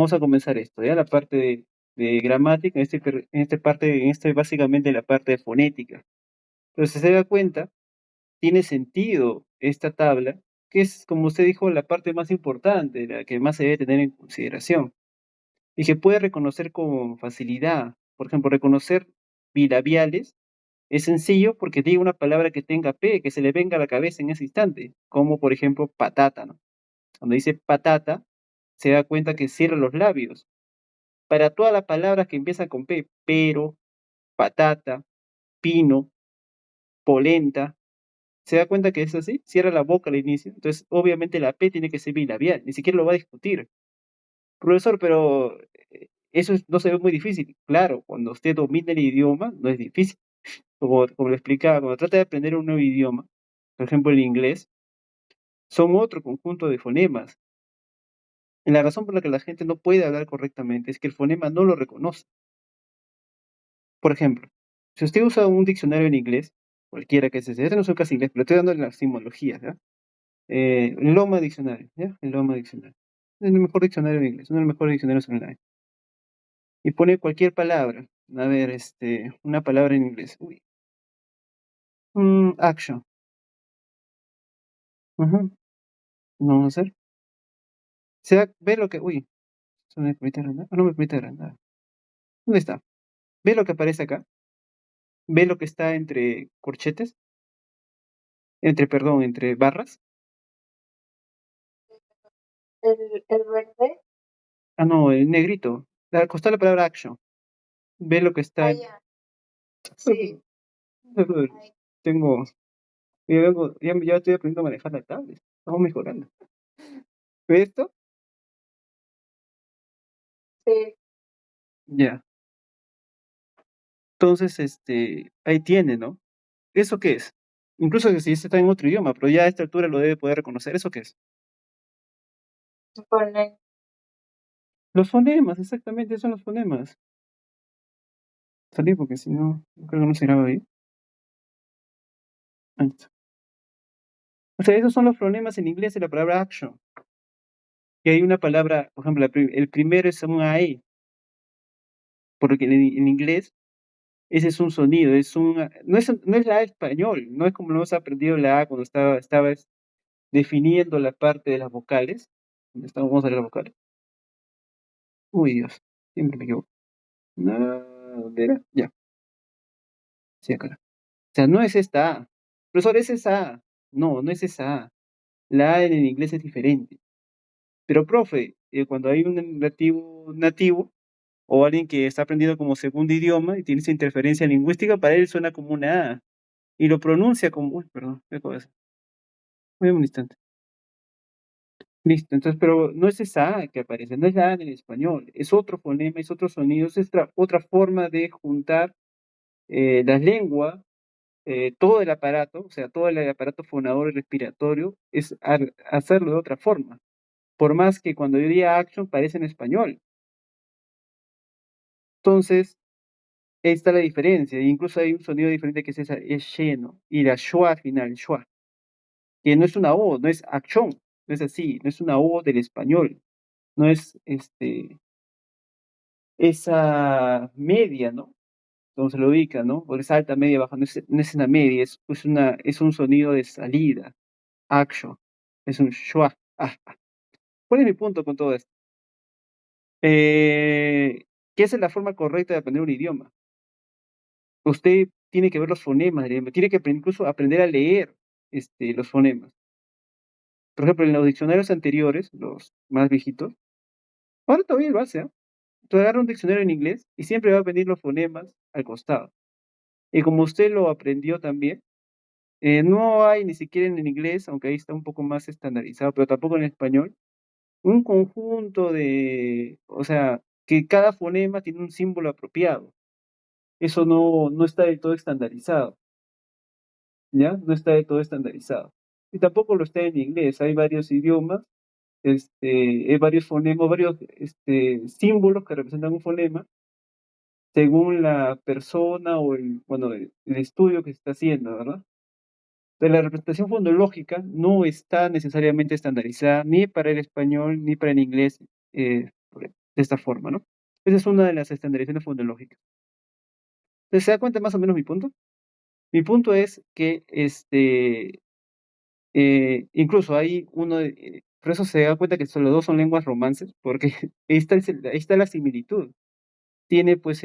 vamos a comenzar esto, ¿ya? La parte de gramática, en este básicamente la parte de fonética. Pero si se da cuenta, tiene sentido esta tabla, que es, como usted dijo, la parte más importante, la que más se debe tener en consideración, y que puede reconocer con facilidad. Por ejemplo, reconocer bilabiales es sencillo porque diga una palabra que tenga P, que se le venga a la cabeza en ese instante, como por ejemplo patata, ¿no? Cuando dice patata, se da cuenta que cierra los labios. Para todas las palabras que empiezan con P, pero, patata, pino, polenta, se da cuenta que es así, cierra la boca al inicio, entonces obviamente la P tiene que ser bilabial, ni siquiera lo va a discutir. Profesor, pero no se ve muy difícil. Claro, cuando usted domina el idioma, no es difícil. Como le explicaba, cuando trata de aprender un nuevo idioma, por ejemplo el inglés, son otro conjunto de fonemas. Y la razón por la que la gente no puede hablar correctamente es que el fonema no lo reconoce. Por ejemplo, si usted usa un diccionario en inglés, cualquiera que sea, este no soy casi inglés, pero estoy dando las simbologías, ¿ya? Loma Diccionario, ¿ya? El Loma Diccionario. Es el mejor diccionario en inglés, uno de los mejores diccionarios online. Y pone cualquier palabra. A ver, una palabra en inglés. Uy. Action. Ujú. No vamos a hacer. Ve lo que. Uy, ¿eso me permite agrandar? Ah, no me permite agrandar. ¿Dónde está? Ve lo que aparece acá. Ve lo que está entre corchetes. Entre barras. El verde. Ah, no, el negrito. Costó la palabra action. Ve lo que está. Ya. Sí. Tengo. Ya estoy aprendiendo a manejar la tablet. Estamos mejorando. ¿Ve esto? Sí. Ya. Entonces, ahí tiene, ¿no? ¿Eso qué es? Incluso si este está en otro idioma, pero ya a esta altura lo debe poder reconocer. ¿Eso qué es? Pone. Los fonemas, exactamente, son los fonemas. Salí porque si no, creo que no se graba bien. Ahí está. O sea, esos son los fonemas en inglés de la palabra action. Y hay una palabra, por ejemplo, el primero es un AE, porque en inglés ese es un sonido, no es la A español, no es como lo hemos aprendido la A cuando estabas definiendo la parte de las vocales. Vamos a ver las vocales. Uy, Dios, siempre me equivoco. No, ¿dónde era? Ya, sí, acá. O sea, no es esta A. Profesor, es esa A. No, no es esa A. La A en el inglés es diferente. Pero, profe, cuando hay un nativo o alguien que está aprendiendo como segundo idioma y tiene esa interferencia lingüística, para él suena como una A. Y lo pronuncia como, uy, perdón, ¿qué acabo de hacer? Voy un instante. Listo, entonces, pero no es esa A que aparece, no es la A en el español, es otro fonema, es otro sonido, es otra forma de juntar las lenguas, todo el aparato, o sea, todo el aparato fonador y respiratorio, es hacerlo de otra forma. Por más que cuando yo diga action parece en español. Entonces, ahí está la diferencia. Incluso hay un sonido diferente que es lleno. Y la schwa final, schwa, que no es una O, no es action, no es así, no es una O del español, no es esa media, ¿no? Como se lo ubica, ¿no? Porque es alta, media, baja, no es una media, es un sonido de salida, action, es un schwa. ¿Cuál es mi punto con todo esto? Que esa es la forma correcta de aprender un idioma. Usted tiene que ver los fonemas del idioma, tiene que incluso aprender a leer los fonemas. Por ejemplo, en los diccionarios anteriores, los más viejitos, ahora todavía lo hace, ¿eh? Tú agarra un diccionario en inglés y siempre va a venir los fonemas al costado. Y como usted lo aprendió también, no hay ni siquiera en el inglés, aunque ahí está un poco más estandarizado, pero tampoco en español, un conjunto o sea, que cada fonema tiene un símbolo apropiado. Eso no está del todo estandarizado, ¿ya? No está del todo estandarizado. Y tampoco lo está en inglés, hay varios idiomas, hay varios fonemas, varios símbolos que representan un fonema, según la persona o el estudio que se está haciendo, ¿verdad? Entonces, la representación fonológica no está necesariamente estandarizada ni para el español ni para el inglés. de esta forma, ¿no? Esa es una de las estandarizaciones fonológicas. Entonces, ¿se da cuenta más o menos mi punto? Mi punto es que incluso hay uno, por eso se da cuenta que los dos son lenguas romances, porque ahí está la similitud. Tiene pues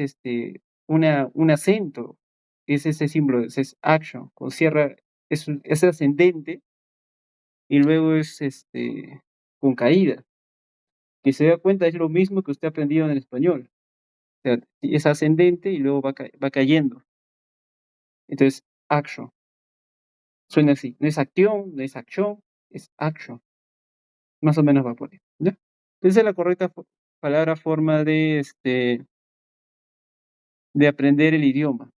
un acento, que es ese símbolo, es action, con sierra, es ascendente y luego es con caída. Que se da cuenta es lo mismo que usted ha aprendido en el español. O sea, es ascendente y luego va cayendo. Entonces, action. Suena así. No es acción, no es acción, es action. Más o menos va por ahí. ¿Ya? Esa es la correcta palabra, forma de aprender el idioma.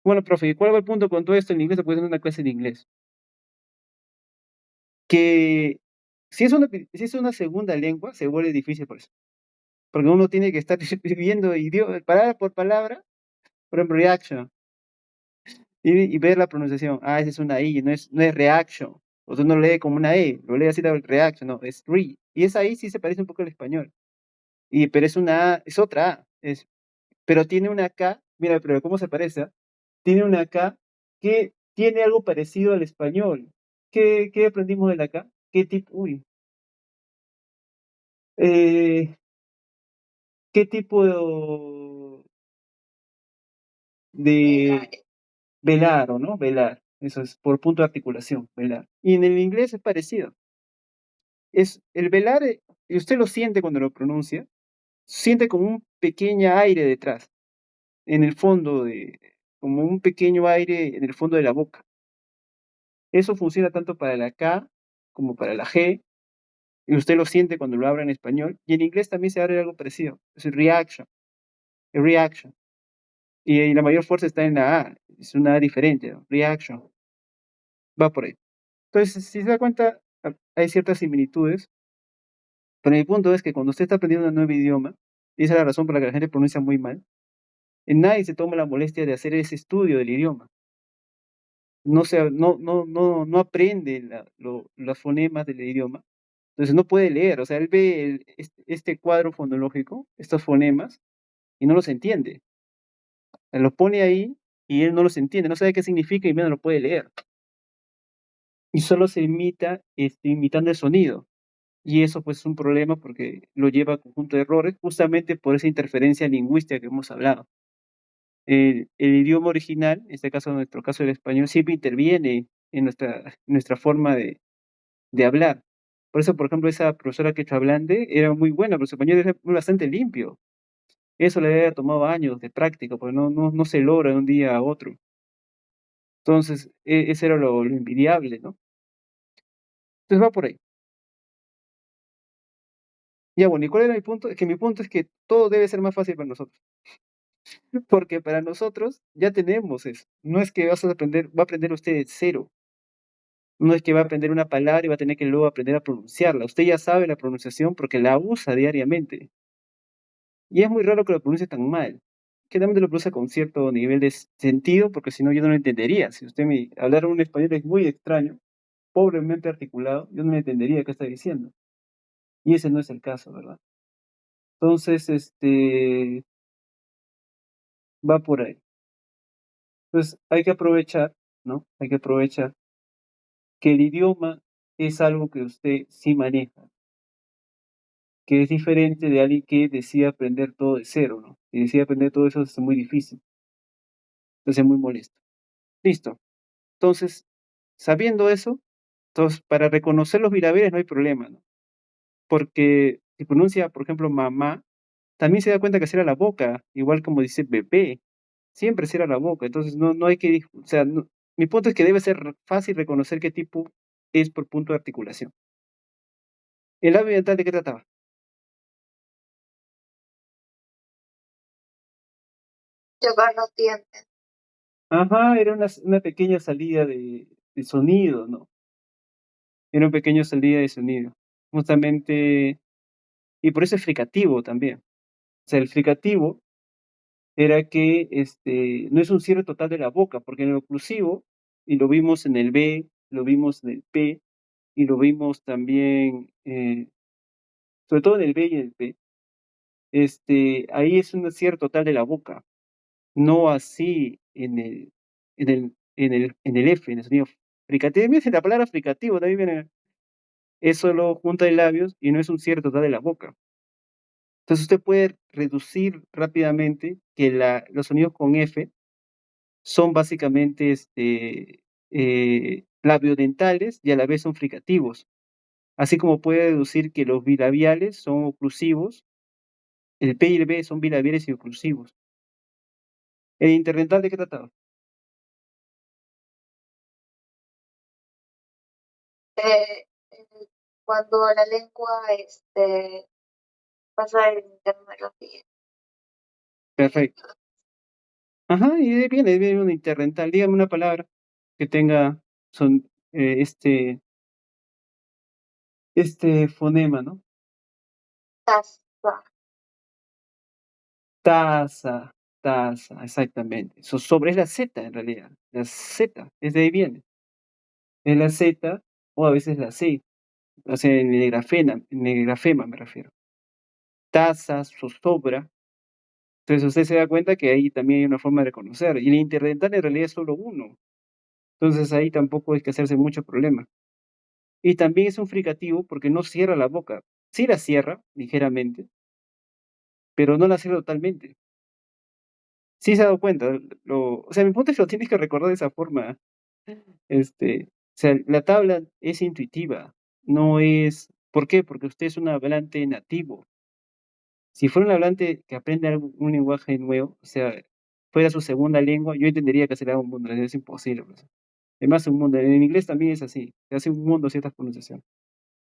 Bueno, profe, ¿y cuál va el punto con todo esto? En inglés se puede hacer una clase de inglés. Que si es una segunda lengua, se vuelve difícil por eso. Porque uno tiene que estar viendo idioma, palabra por palabra, por ejemplo, reaction, y ver la pronunciación. Ah, esa es una I, no es reaction. O sea, no lo lee como una E, lo lee así la reaction, no, es re. Y esa I sí se parece un poco al español. Pero es una A, es otra A. Pero tiene una K, mira, pero ¿cómo se parece? Tiene una K que tiene algo parecido al español. ¿Qué aprendimos de la K? ¿Qué tipo? Uy. ¿Qué tipo de velar o no? Velar. Eso es por punto de articulación, velar. Y en el inglés es parecido. Es el velar, y usted lo siente cuando lo pronuncia, siente como un pequeño aire detrás, en el fondo como un pequeño aire en el fondo de la boca. Eso funciona tanto para la K como para la G, y usted lo siente cuando lo habla en español, y en inglés también se abre algo parecido. Es reaction. Y la mayor fuerza está en la A, es una A diferente, ¿no? Reaction, va por ahí. Entonces, si se da cuenta, hay ciertas similitudes, pero mi punto es que cuando usted está aprendiendo un nuevo idioma, y esa es la razón por la que la gente pronuncia muy mal, nadie se toma la molestia de hacer ese estudio del idioma. No aprende los fonemas del idioma, entonces no puede leer, o sea, él ve este cuadro fonológico, estos fonemas, y no los entiende. Lo pone ahí y él no los entiende, no sabe qué significa y menos lo puede leer. Y solo se imita, imitando el sonido. Y eso pues es un problema porque lo lleva a conjunto de errores, justamente por esa interferencia lingüística que hemos hablado. El idioma original, en este caso, en nuestro caso el español, siempre interviene en nuestra forma de hablar. Por eso, por ejemplo, esa profesora quechohablante era muy buena, pero su español era bastante limpio. Eso le había tomado años de práctica, porque no se logra de un día a otro. Entonces, ese era lo envidiable, ¿no? Entonces va por ahí. Ya, bueno, ¿y cuál era mi punto? Es que mi punto es que todo debe ser más fácil para nosotros. Porque para nosotros ya tenemos eso. No es que va a aprender usted de cero. No es que va a aprender una palabra y va a tener que luego aprender a pronunciarla. Usted ya sabe la pronunciación porque la usa diariamente. Y es muy raro que lo pronuncie tan mal. Generalmente lo pronuncia con cierto nivel de sentido, porque si no yo no lo entendería. Si usted me hablara un español es muy extraño, pobremente articulado, yo no le entendería qué está diciendo. Y ese no es el caso, ¿verdad? Entonces, va por ahí. Entonces, hay que aprovechar, ¿no? Hay que aprovechar que el idioma es algo que usted sí maneja, que es diferente de alguien que decide aprender todo de cero, ¿no? Y decide aprender todo eso es muy difícil, entonces es muy molesto. Listo. Entonces, sabiendo eso, entonces, para reconocer los bilabiales no hay problema, ¿no? Porque si pronuncia, por ejemplo, mamá, también se da cuenta que cierra la boca, igual como dice bebé, siempre cierra la boca, entonces no hay que, o sea, mi punto es que debe ser fácil reconocer qué tipo es por punto de articulación. ¿El labio dental de qué trataba? Chocar los dientes. Ajá, era una pequeña salida de sonido, ¿no? Era una pequeña salida de sonido. Justamente, y por eso es fricativo también. O sea, el fricativo era que no es un cierre total de la boca, porque en el oclusivo, y lo vimos en el B, lo vimos en el P, y lo vimos también, sobre todo en el B y en el P, ahí es un cierre total de la boca, no así en el F, en el sonido fricativo. Mira, la palabra fricativo también viene, es solo junta de labios y no es un cierre total de la boca. Entonces usted puede reducir rápidamente que los sonidos con F son básicamente labiodentales y a la vez son fricativos. Así como puede deducir que los bilabiales son oclusivos, el P y el B son bilabiales y oclusivos. ¿El interdental de qué trataba? Eh, cuando la lengua pasa el interno de los dientes. Perfecto. Ajá, y ahí viene un interdental. Dígame una palabra que tenga son, este fonema, ¿no? Taza. Taza, taza, exactamente. Sobre es la Z en realidad. La Z, es de ahí viene. Es la Z o a veces la C. O sea, en el grafema me refiero. Taza, zozobra. Entonces usted se da cuenta que ahí también hay una forma de reconocer. Y el interdental en realidad es solo uno. Entonces ahí tampoco hay que hacerse mucho problema. Y también es un fricativo porque no cierra la boca. Sí la cierra ligeramente, pero no la cierra totalmente. Sí se ha dado cuenta. O sea, mi punto es que lo tienes que recordar de esa forma. O sea, la tabla es intuitiva, no es. ¿Por qué? Porque usted es un hablante nativo. Si fuera un hablante que aprende un lenguaje nuevo, o sea, fuera su segunda lengua, yo entendería que será un mundo, es imposible, pues. Además, un mundo. En inglés también es así, se hace un mundo ciertas pronunciaciones.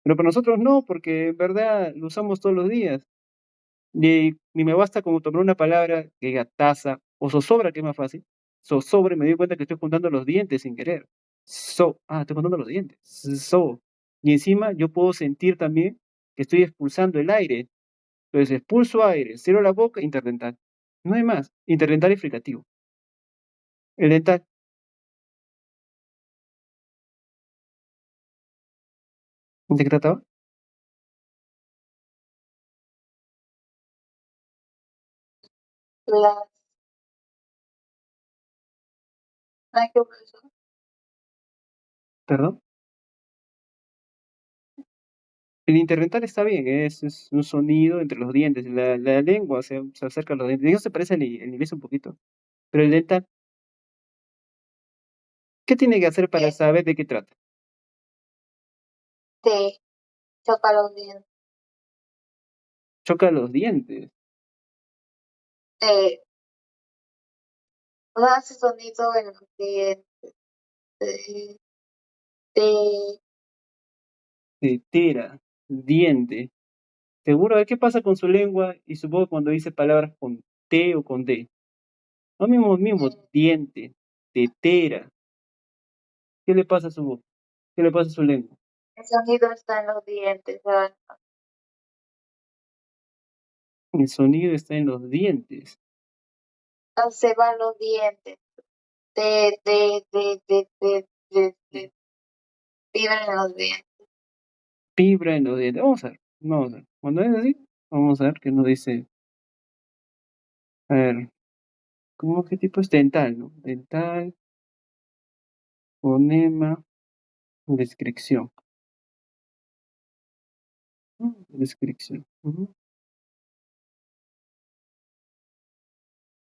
Pero para nosotros no, porque en verdad lo usamos todos los días. Ni me basta como tomar una palabra que diga taza o zozobra, que es más fácil. Zozobra, me di cuenta que estoy juntando los dientes sin querer. Estoy juntando los dientes. Y encima yo puedo sentir también que estoy expulsando el aire. Entonces expulso aire, cierro la boca, interdental. No hay más. Interdental y fricativo. El dental, ¿de qué trataba? Las. Ay, qué profesor. Perdón. El interdental está bien, es un sonido entre los dientes. La lengua se acerca a los dientes. Eso se parece al inglés un poquito. Pero el dental, ¿qué tiene que hacer para saber de qué trata? Te choca los dientes. Choca los dientes. Eh, no hace sonido en los dientes. Eh, te, Tetera, diente. Seguro, a ver qué pasa con su lengua y su boca cuando dice palabras con T o con D. Lo mismo, diente, tetera. ¿Qué le pasa a su boca? ¿Qué le pasa a su lengua? el sonido está en los dientes. El sonido está en los dientes. Se van los dientes. De, vibran en los dientes. Vibra en los dientes. Vamos a ver. Cuando es así, vamos a ver qué nos dice. A ver, ¿cómo qué tipo es dental, no? Dental, fonema, descripción. Descripción. Ujú.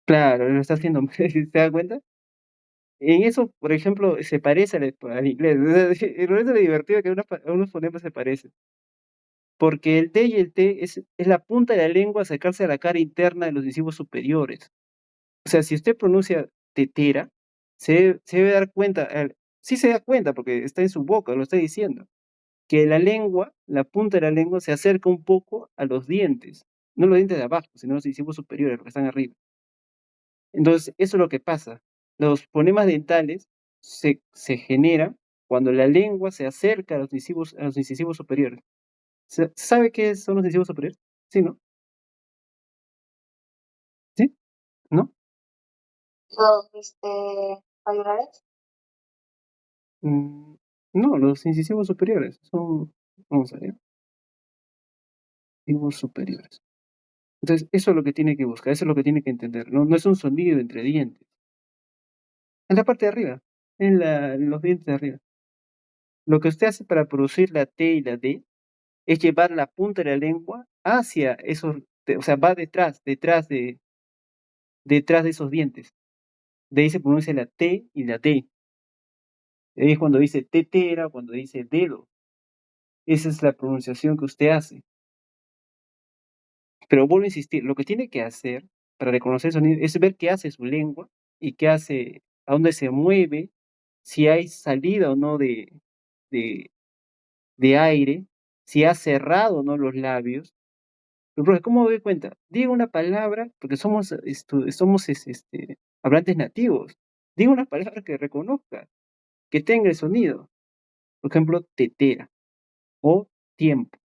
Claro, lo está haciendo mal, ¿se da cuenta? En eso, por ejemplo, se parece al inglés. En realidad es lo divertido que unos fonemas se parecen. Porque el T y el T es la punta de la lengua acercarse a la cara interna de los incisivos superiores. O sea, si usted pronuncia tetera, se debe dar cuenta, sí se da cuenta porque está en su boca, lo está diciendo, que la lengua, la punta de la lengua se acerca un poco a los dientes. No los dientes de abajo, sino los incisivos superiores, los que están arriba. Entonces, eso es lo que pasa. Los fonemas dentales se generan cuando la lengua se acerca a los incisivos superiores. ¿Sabe qué son los incisivos superiores? Sí, ¿no? ¿Sí? ¿No? Los, mayores. Mm, no, los incisivos superiores son, vamos a ver, incisivos superiores. Entonces, eso es lo que tiene que buscar, eso es lo que tiene que entender. No es un sonido entre dientes. En la parte de arriba, en los dientes de arriba. Lo que usted hace para producir la T y la D es llevar la punta de la lengua hacia esos, o sea, va detrás de esos dientes. De ahí se pronuncia la T y la D. Ahí es cuando dice tetera, cuando dice dedo. Esa es la pronunciación que usted hace. Pero vuelvo a insistir, lo que tiene que hacer para reconocer el sonido es ver qué hace su lengua y qué hace, a dónde se mueve, si hay salida o no de, de aire, si ha cerrado o no los labios. Pero, profe, ¿cómo me doy cuenta? Digo una palabra, porque somos hablantes nativos. Digo una palabra que reconozca, que tenga el sonido. Por ejemplo, tetera, o tiempo,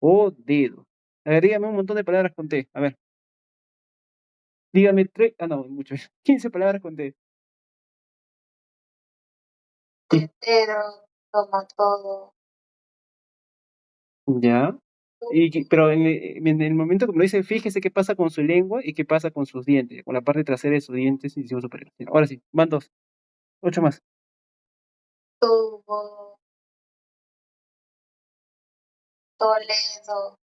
o dedo. A ver, dígame un montón de palabras con T. A ver, dígame tres, no, mucho, 15 palabras con T. Tetero, toma todo. Ya. Pero en el momento como lo dice, fíjese qué pasa con su lengua y qué pasa con sus dientes, con la parte trasera de sus dientes y superior. Ahora sí, van dos, 8 más. Tubo, Toledo,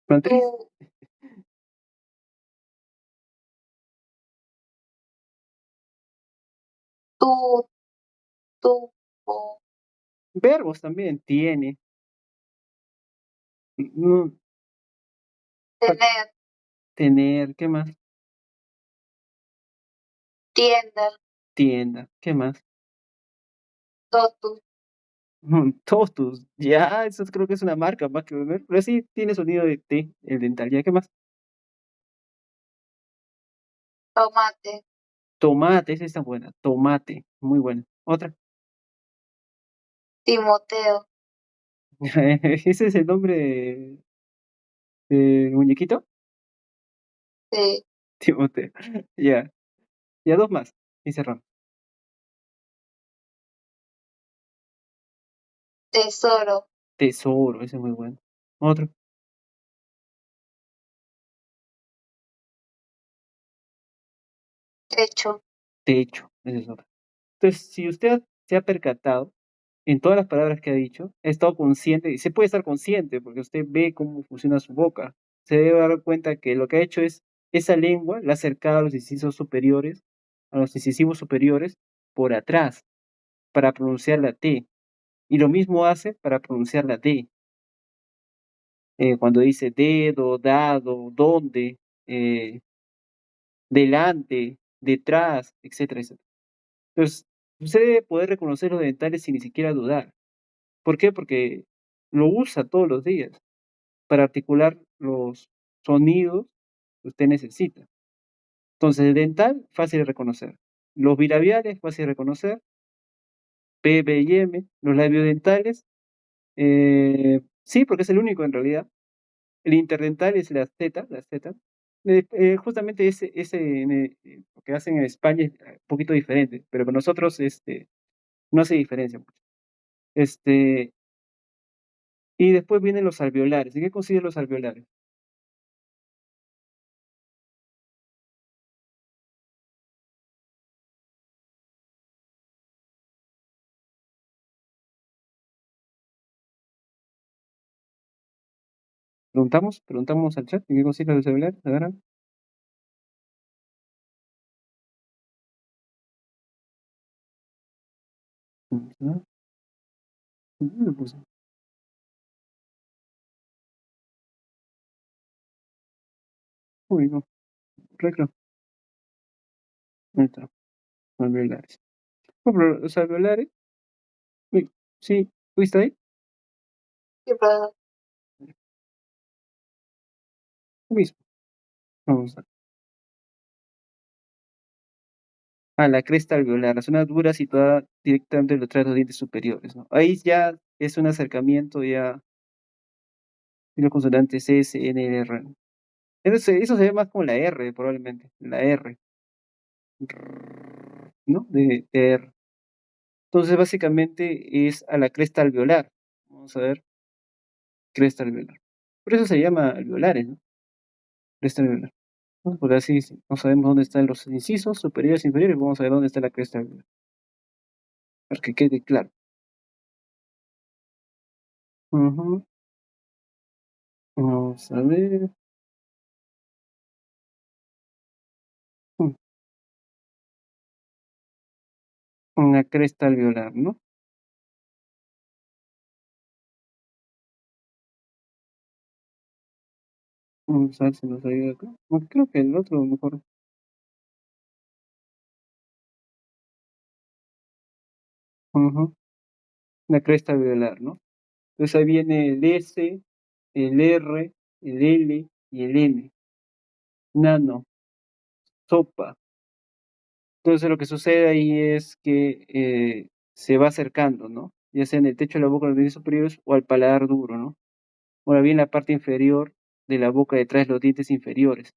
Van tu, tres. tu, tubo, Verbos también, tiene. mm, pa- tener, Tener, ¿qué más? tienda, Tienda, ¿qué más? totus, Totus, ya, eso creo que es una marca más que beber, pero sí tiene sonido de T, el dental, ¿ya qué más? tomate, Tomate, esa está buena, tomate, muy buena. Otra, Timoteo, ese es el nombre del muñequito, sí, Timoteo, ya, ya dos más, y cerramos. tesoro, Tesoro, ese es muy bueno. Otro, techo, techo, ese es otro. Entonces, si usted se ha percatado, en todas las palabras que ha dicho, he estado consciente, y se puede estar consciente porque usted ve cómo funciona su boca. Se debe dar cuenta que lo que ha hecho es esa lengua, la ha acercado a los incisivos superiores, por atrás, para pronunciar la T. Y lo mismo hace para pronunciar la D. Cuando dice dedo, dado, dónde, eh, delante, detrás, etcétera, etcétera. Entonces, usted debe poder reconocer los dentales sin ni siquiera dudar. ¿Por qué? Porque lo usa todos los días para articular los sonidos que usted necesita. Entonces, el dental, fácil de reconocer. Los bilabiales, fácil de reconocer. P, B y M. Los labiodentales, sí, porque es el único en realidad. El interdental es la Z. Justamente lo que hacen en España es un poquito diferente, pero con nosotros no hace diferencia mucho. Y después vienen los alveolares. ¿En qué consisten los alveolares? Preguntamos al chat, ¿en qué consisten los alveolares? Agarra. ¿No? ¿Dónde lo puse? Uy, no, recro. Ahí está, alveolares. No, pero los alveolares, uy, sí, ¿fuiste ahí? y pro- Lo mismo. Vamos a la cresta alveolar, la zona dura situada directamente detrás de los dientes superiores, ¿no? Ahí ya es un acercamiento ya de los consonantes S, N, R. Eso se ve más como la R, probablemente, la R, ¿no? De R. Entonces, básicamente es a la cresta alveolar. Vamos a ver, cresta alveolar. Por eso se llama alveolares, ¿no? Cresta alveolar, ¿no? Porque así no sabemos dónde están los incisos superiores e inferiores, vamos a ver dónde está la cresta alveolar, para que quede claro. Ujú. Vamos a ver. Mm, Una cresta alveolar, ¿no? Vamos a ver si nos ayuda acá. Creo que el otro mejor. Ujú. Una cresta alveolar, ¿no? Entonces ahí viene el S, el R, el L y el N. Nano, sopa. Entonces lo que sucede ahí es que se va acercando, ¿no? Ya sea en el techo de la boca, los dientes superiores o al paladar duro, ¿no? Ahora bien, la parte inferior de la boca detrás de los dientes inferiores.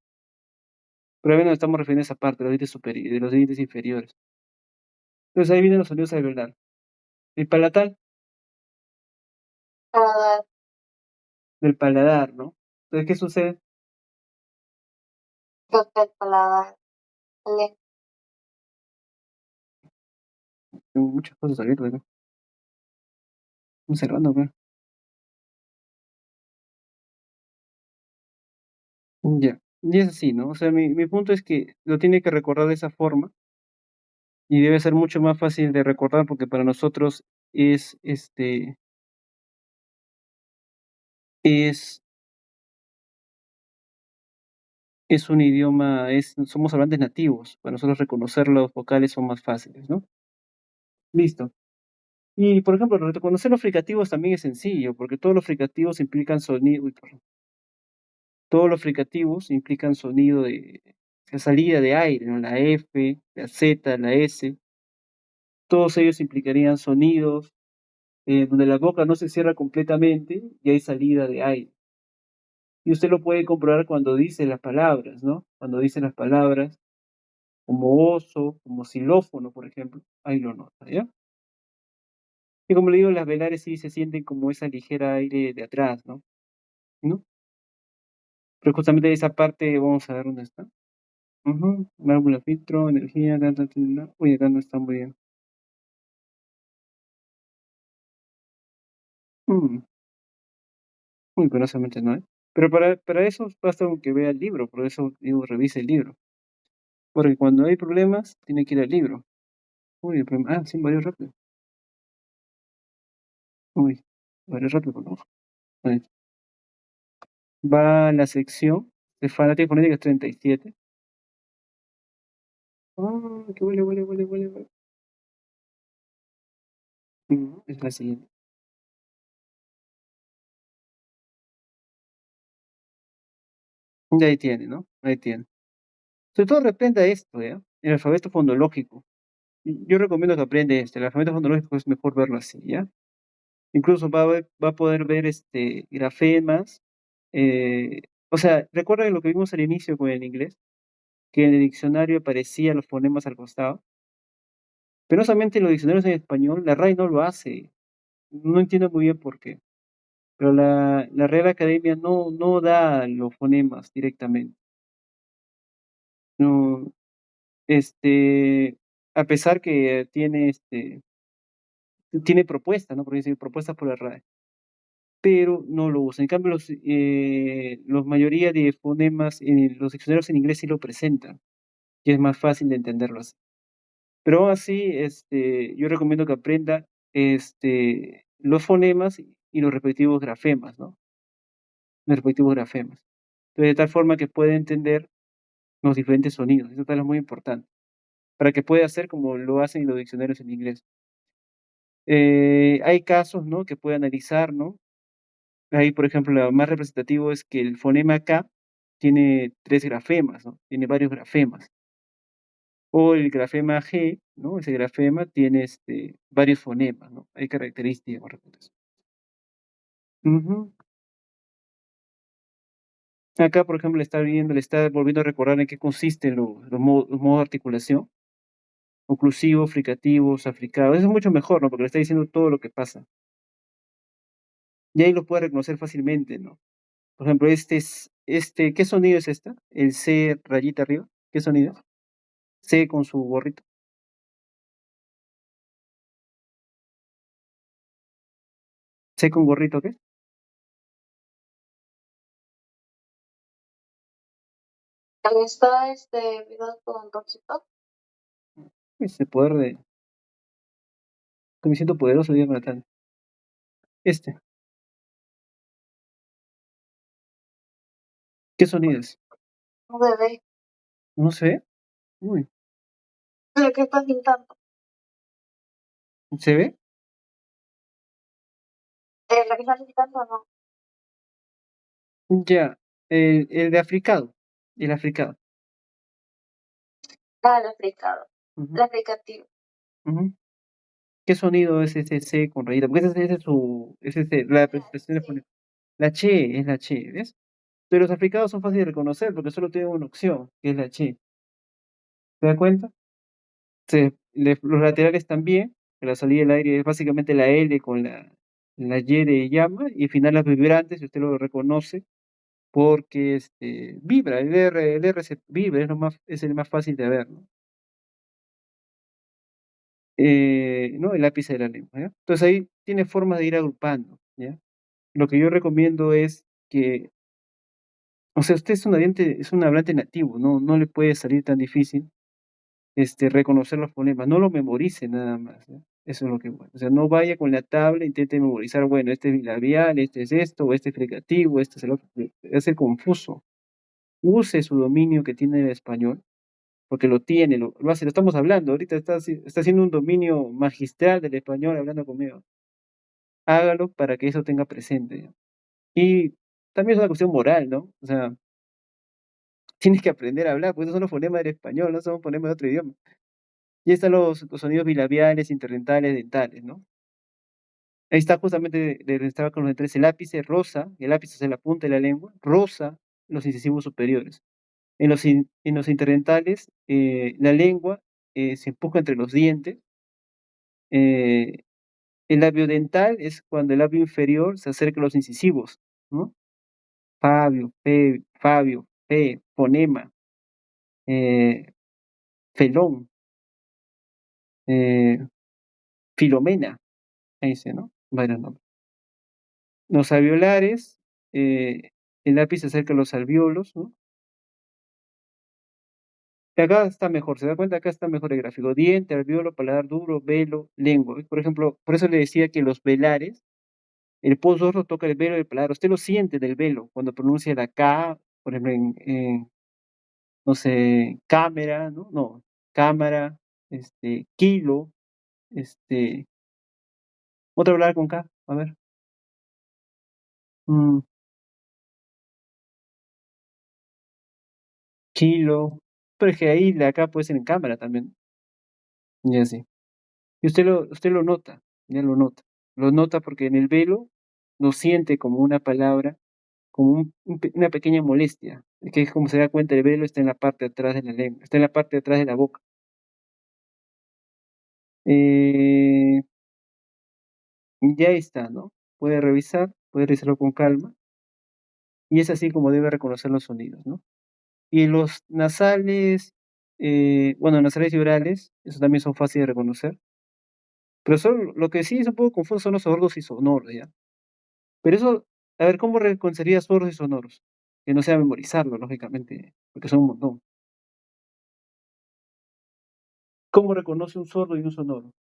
Pero ahí nos estamos refiriendo a esa parte, los dientes superiores, de los dientes inferiores. Entonces ahí vienen los sonidos alveolar. El palatal, paladar, del paladar, ¿no? Entonces, ¿qué sucede? toca el paladar, lengua, Tengo muchas cosas abiertas acá. Estoy cerrando acá. Ya. Y es así, ¿no? O sea, mi punto es que lo tiene que recordar de esa forma y debe ser mucho más fácil de recordar porque para nosotros es, es, es un idioma, somos hablantes nativos. Para nosotros reconocer los vocales son más fáciles, ¿no? Listo. Y, por ejemplo, reconocer los fricativos también es sencillo, porque todos los fricativos implican sonido, uy, perdón, todos los fricativos implican sonido de la salida de aire, ¿no? La F, la Z, la S, todos ellos implicarían sonidos donde la boca no se cierra completamente y hay salida de aire. Y usted lo puede comprobar cuando dice las palabras, ¿no? Cuando dice las palabras como oso, como xilófono, por ejemplo, ahí lo nota, ¿ya? Y como le digo, las velares sí se sienten como esa ligera aire de atrás, ¿no? ¿No? Pero justamente esa parte, vamos a ver dónde está. Válvula filtro, energía, uy, acá no está muy bien. Mm, Muy curiosamente no, ¿eh? Pero para eso basta con que vea el libro, por eso digo, revise el libro. Porque cuando hay problemas, tiene que ir al libro. Uy, el problema, sí, varios rápido. Uy, varios rápido, ¿no? Ahí. Va a la sección de fanática fonética 37. Que huele, huele, huele, huele, huele. Es la siguiente. Y ahí tiene, ¿no? Ahí tiene. Sobre todo aprenda esto, ¿ya? El alfabeto fonológico. Yo recomiendo que aprenda este. El alfabeto fonológico es mejor verlo así, ¿ya? Incluso va a poder ver grafemas. O sea, recuerden lo que vimos al inicio con el inglés, que en el diccionario aparecían los fonemas al costado. Penosamente en los diccionarios en español, la RAE no lo hace. No entiendo muy bien por qué. Pero la Real Academia no da los fonemas directamente. No, a pesar que tiene propuestas, ¿no? Por decir, propuestas por la RAE, pero no lo usa. En cambio, los mayoría de fonemas en los diccionarios en inglés sí lo presentan, y es más fácil de entenderlo así. Pero aún así, yo recomiendo que aprenda los fonemas y los respectivos grafemas, ¿no? Los respectivos grafemas. Entonces, de tal forma que pueda entender los diferentes sonidos. Eso tal es muy importante. Para que pueda hacer como lo hacen los diccionarios en inglés. Hay casos, ¿no? Que puede analizar, ¿no? Ahí, por ejemplo, lo más representativo es que el fonema K tiene tres grafemas, ¿no? Tiene varios grafemas. O el grafema G, ¿no? Ese grafema tiene varios fonemas, ¿no? Hay características con respecto a eso. Ujú. Acá, por ejemplo, le está volviendo a recordar en qué consisten los modos de articulación. oclusivos, fricativos, africados. Eso es mucho mejor, ¿no? Porque le está diciendo todo lo que pasa. Y ahí lo puede reconocer fácilmente, ¿no? Por ejemplo, ¿qué sonido es esta? El C rayita arriba, ¿qué sonido es? C con su gorrito. C con gorrito, ¿qué? Está video con Roxito. Ese poder de. Que me siento poderoso, digo Natán. Este. ¿Qué sonido es? Un bebé. No sé. Uy, ¿Pero qué está pintando? ¿se ve? ¿La que está pintando o no? Ya. El de africado. El africado. Ah, el aplicado. Ujú, El aplicativo. ujú. ¿Qué sonido es ese C con rayita? Porque ese es su. La presentación de fonética. La che, es la che, ¿ves? Pero los africados son fáciles de reconocer porque solo tienen una opción, que es la che. ¿Te das cuenta? Los laterales también, que la salida del aire es básicamente la L con la Y de llama, y al final las vibrantes, si usted lo reconoce, porque vibra, el R vibra, es el más fácil de ver, ¿no? ¿No? El ápice de la lengua, ¿ya? Entonces ahí tiene formas de ir agrupando, ¿ya? Lo que yo recomiendo es que, o sea, usted es un hablante nativo, no le puede salir tan difícil reconocer los fonemas, no lo memorice nada más, ¿ya? Eso es lo que bueno. O sea, no vaya con la tabla, intente memorizar, bueno, este es bilabial, este es esto, o este es fricativo, este es el otro. Es el confuso. Use su dominio que tiene el español, porque lo tiene, lo hace, lo estamos hablando, ahorita está haciendo un dominio magistral del español hablando conmigo. Hágalo para que eso tenga presente, ¿ya? Y también es una cuestión moral, ¿no? O sea, tienes que aprender a hablar, porque esos son los fonemas del español, no son fonemas de otro idioma. Y están los sonidos bilabiales, interdentales, dentales, ¿no? Ahí está justamente estaba con los de tres, el ápice rosa, el ápice es en la punta de la lengua, rosa los incisivos superiores. En los interdentales, la lengua se empuja entre los dientes. eh, el labio dental es cuando el labio inferior se acerca a los incisivos, ¿no? Fabio, fe, fonema, eh, felón, eh, filomena, ahí dice, ¿no? Varios nombres. Los alveolares, el lápiz se acerca a los alvéolos, ¿no? Acá está mejor, se da cuenta, acá está mejor el gráfico. Diente, alvéolo, paladar duro, velo, lengua. Por ejemplo, por eso le decía que los velares, el posdorso toca el velo del paladar. Usted lo siente del velo cuando pronuncia la K, por ejemplo, no sé, cámara, ¿no? No, cámara, kilo, este, otra palabra con K, a ver. Mm, kilo. Pero es que ahí la K puede ser en cámara también. Ya sí. Y usted lo nota, ya lo nota. Lo nota porque en el velo lo siente como una palabra, como una pequeña molestia, que es como se da cuenta el velo está en la parte de atrás de la lengua, está en la parte de atrás de la boca. Eh, ya está, ¿no? Puede revisarlo con calma, y es así como debe reconocer los sonidos, ¿no? Y los nasales, bueno, nasales y orales, eso también son fáciles de reconocer, pero lo que sí es un poco confuso son los sordos y sonoros, ¿ya? Pero eso, a ver, ¿cómo reconocería sordos y sonoros? Que no sea memorizarlo, lógicamente, porque son un montón. ¿Cómo reconoce un sordo y un sonoro?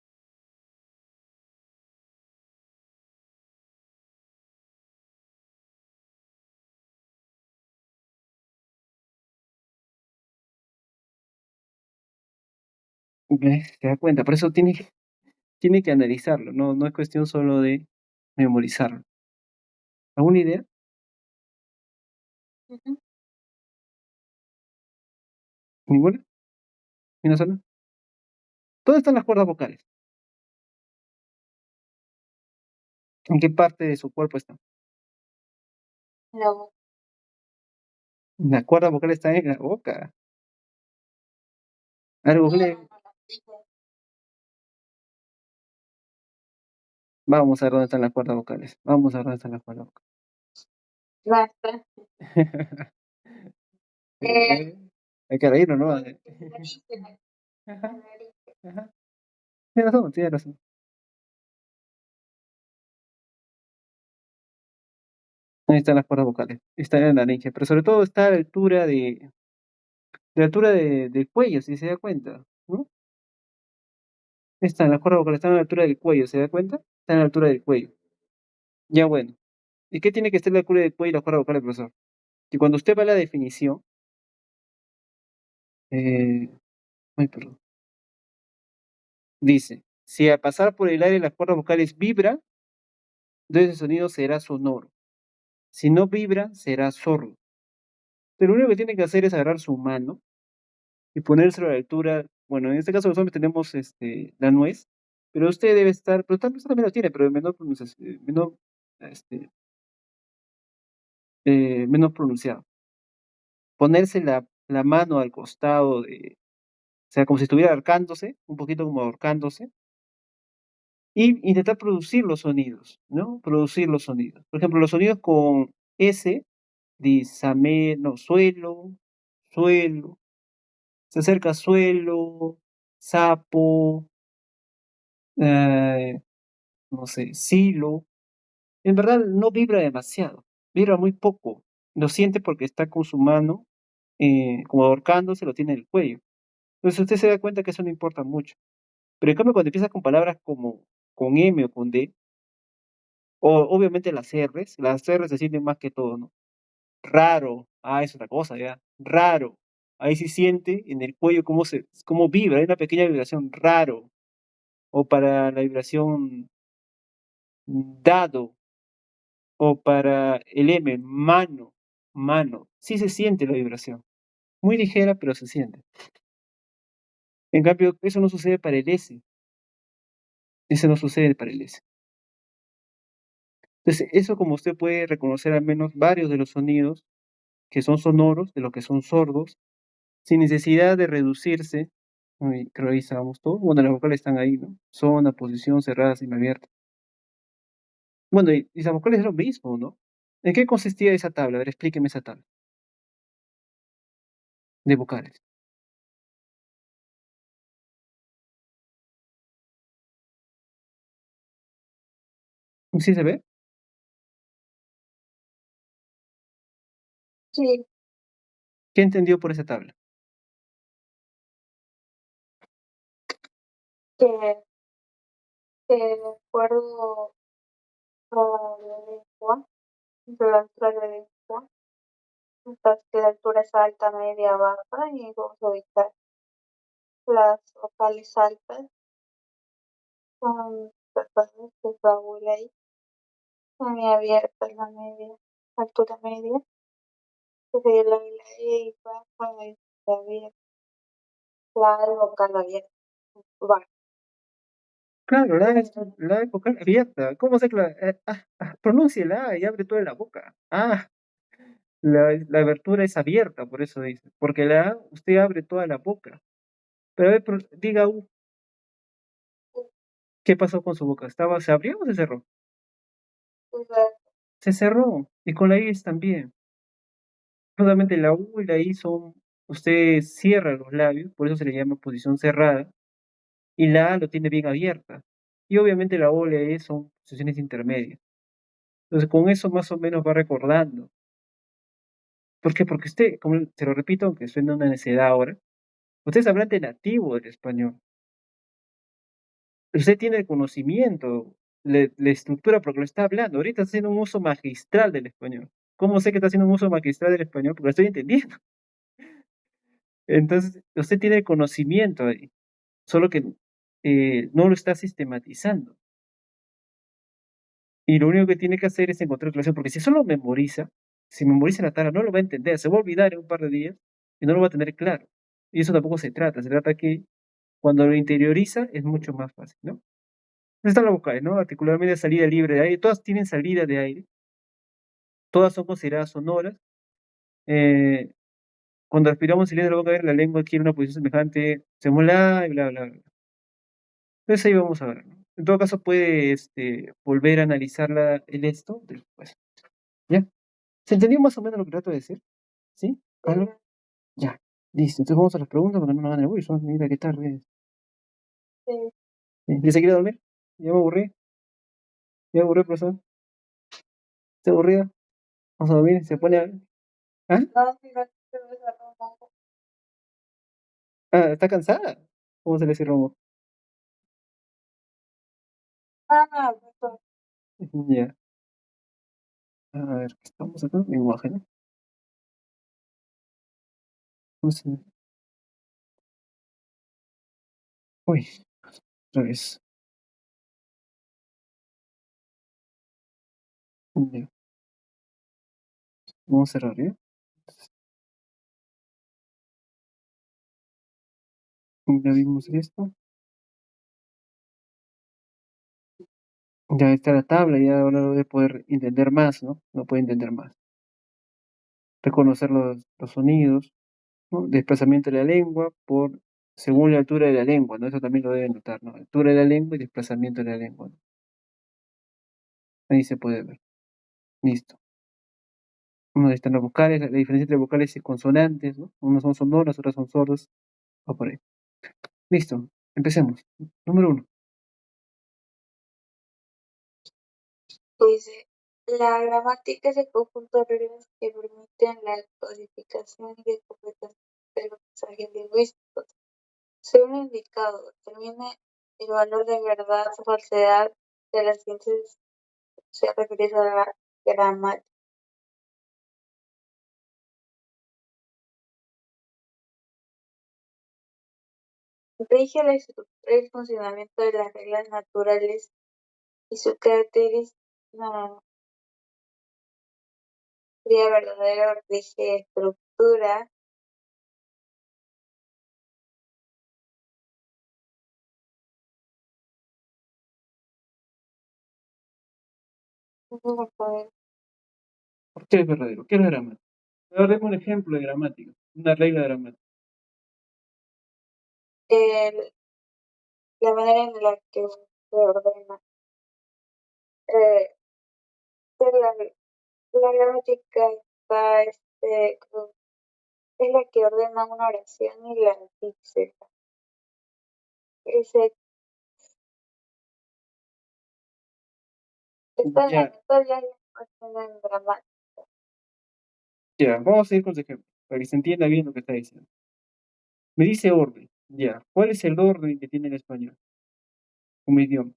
¿Se da cuenta? Por eso tiene que analizarlo, no es cuestión solo de memorizarlo. ¿Alguna idea? Ujú. ¿Ninguna? ¿Ni una sola? ¿Dónde están las cuerdas vocales? ¿En qué parte de su cuerpo están? No. La cuerda vocal está en la boca. A ver, No, google, no, no. Vamos a ver dónde están las cuerdas vocales. Vamos a ver dónde están las cuerdas vocales. No está. Eh, Eh, Hay que reírnos, ¿no? nariz, la Ajá, nariz. ajá. Tienes razón, tienes razón. Ahí están las cuerdas vocales. Está en la laringe, pero sobre todo está a la altura del cuello, si se da cuenta, ¿no? Están las cuerdas vocales, están a la altura del cuello, ¿se da cuenta? Están a la altura del cuello. Ya bueno. ¿Y qué tiene que estar a la altura del cuello y las cuerdas vocales, profesor? Que cuando usted va a la definición, eh, ay, perdón, dice, si al pasar por el aire las cuerdas vocales vibran, entonces el sonido será sonoro. Si no vibra, será sordo. Pero lo único que tiene que hacer es agarrar su mano y ponérselo a la altura, bueno, en este caso los hombres tenemos la nuez, pero usted debe estar, pero también, usted también lo tiene, pero en menor, este, menos pronunciado. Ponerse la mano al costado o sea, como si estuviera ahorcándose, un poquito como ahorcándose, y intentar producir los sonidos, ¿no? Producir los sonidos. Por ejemplo, los sonidos con S, disame, no, suelo, suelo, se acerca suelo, sapo, eh, no sé, silo. En verdad no vibra demasiado, vibra muy poco. Lo siente porque está con su mano, como ahorcándose, lo tiene en el cuello. Entonces usted se da cuenta que eso no importa mucho. Pero en cambio cuando empieza con palabras como con M o con D, o obviamente las R's se sienten más que todo, ¿no? Raro, es otra cosa, ya. Raro. Ahí sí siente en el cuello cómo vibra, hay una pequeña vibración, raro. O para la vibración dado, o para el M, mano, mano. Sí se siente la vibración. Muy ligera, pero se siente. En cambio, eso no sucede para el S. Eso no sucede para el S. Entonces, eso como usted puede reconocer al menos varios de los sonidos que son sonoros, de los que son sordos, sin necesidad de reducirse. Uy, creo que ahí estábamos todos. Bueno, las vocales están ahí, ¿no? Zona, posición, cerrada, semiabierta. Bueno, y las vocales es lo mismo, ¿no? ¿En qué consistía esa tabla? A ver, explíqueme esa tabla de vocales. ¿Sí se ve? Sí, ¿Qué entendió por esa tabla? que, que de acuerdo a la lengua, de la altura de la lengua, entonces que la altura es alta, media, baja, y vamos a ubicar las vocales altas con personas que su abuela ahí, abierta, la media, altura media, que sería la y baja, y abierta, la vocal abierta, baja. Claro, la A vocal abierta. ¿Cómo se pronuncia la A y abre toda la boca? La abertura es abierta, por eso dice. Porque la A, usted abre toda la boca. Pero a ver, diga U, ¿qué pasó con su boca? ¿Se abrió o se cerró? Se cerró. Y con la I también. Solamente la U y la I usted cierra los labios, por eso se le llama posición cerrada, y la A lo tiene bien abierta. Y obviamente la O y la E son posiciones intermedias. Entonces con eso más o menos va recordando. ¿Por qué? Porque usted, como te lo repito, aunque suena una necedad ahora, usted es hablante nativo del español. Usted tiene el conocimiento, la estructura, porque lo está hablando. Ahorita está haciendo un uso magistral del español. ¿Cómo sé que está haciendo un uso magistral del español? Porque lo estoy entendiendo. Entonces, usted tiene el conocimiento ahí, solo que no lo está sistematizando. Y lo único que tiene que hacer es encontrar relación, porque si solo memoriza, si memoriza la tabla, no lo va a entender, se va a olvidar en un par de días y no lo va a tener claro. Y eso tampoco se trata que cuando lo interioriza es mucho más fácil, ¿no? Están las vocales, ¿no? Articular media, salida libre de aire, todas tienen salida de aire, todas son consideradas sonoras. Eh, Cuando respiramos silencio de la boca abre, la lengua adquiere una posición semejante, se mola y bla, bla, bla. Entonces ahí vamos a ver, ¿no? En todo caso, puede volver a analizar el esto después. ¿Ya? ¿Se entendió más o menos lo que trato de decir? ¿Sí? ¿Algo? Ya. Listo. Entonces vamos a las preguntas porque no nos van a aburrir. Mira qué tarde es. Sí. ¿Ya se quiere dormir? ¿Ya me aburrí? ¿Ya me aburrí, profesor? ¿Está aburrida? Vamos a dormir. ¿Se pone a... ¿Ah? No, fíjate que me salió un poco. Ah, ¿está cansada? ¿Cómo se le cierra un Ah, no, pues, Ya. A ver, ¿qué estamos acá? Lenguaje, ¿no? Vamos a... Uy, otra vez. Ya. Vamos a cerrar, ¿ya? Ya vimos esto. Ya está la tabla, ya ahora debe poder entender más, ¿no? No puede entender más. Reconocer los sonidos, ¿no? Desplazamiento de la lengua según la altura de la lengua, ¿no? Eso también lo deben notar, ¿no? Altura de la lengua y desplazamiento de la lengua, ¿no? Ahí se puede ver. Listo. Uno están las vocales, la diferencia entre vocales y consonantes, ¿no? Unos son sonoras, otras son sordos. Va por ahí. Listo. Empecemos. Número uno. dice, la gramática es el conjunto de reglas que permiten la codificación y interpretación de los mensajes lingüísticos. Según lo indicado, determina el valor de verdad o falsedad de las ciencias se refiere a la gramática. Rige la estructura y el funcionamiento de las reglas naturales y su característica verdadera rige estructura. ¿Por qué es verdadero? ¿Qué es la gramática? A ver, demos un ejemplo de gramática. Una regla de gramática. el- la manera en la que se ordena. Eh, la gramática está, es la que ordena una oración y la dice. Ese, está bien, Ya, entonces ya en gramática. ya. Vamos a ir con los ejemplos para que se entienda bien lo que está diciendo. Me dice orden. Ya. ¿Cuál es el orden que tiene el español como idioma?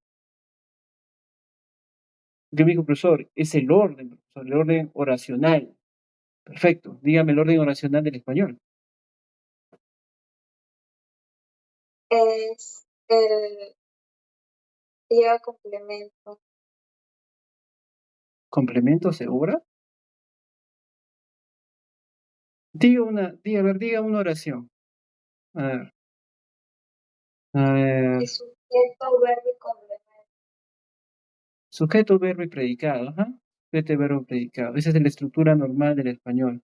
¿Qué me dijo, profesor? Es el orden, profesor, el orden oracional. Perfecto. Dígame el orden oracional del español. Es el lleva complemento. ¿Complemento segura? Diga una oración. A ver, a ver. Es sujeto, verbo y complemento. Sujeto, verbo y predicado. Ajá. Sujeto, verbo, predicado. Esa es la estructura normal del español.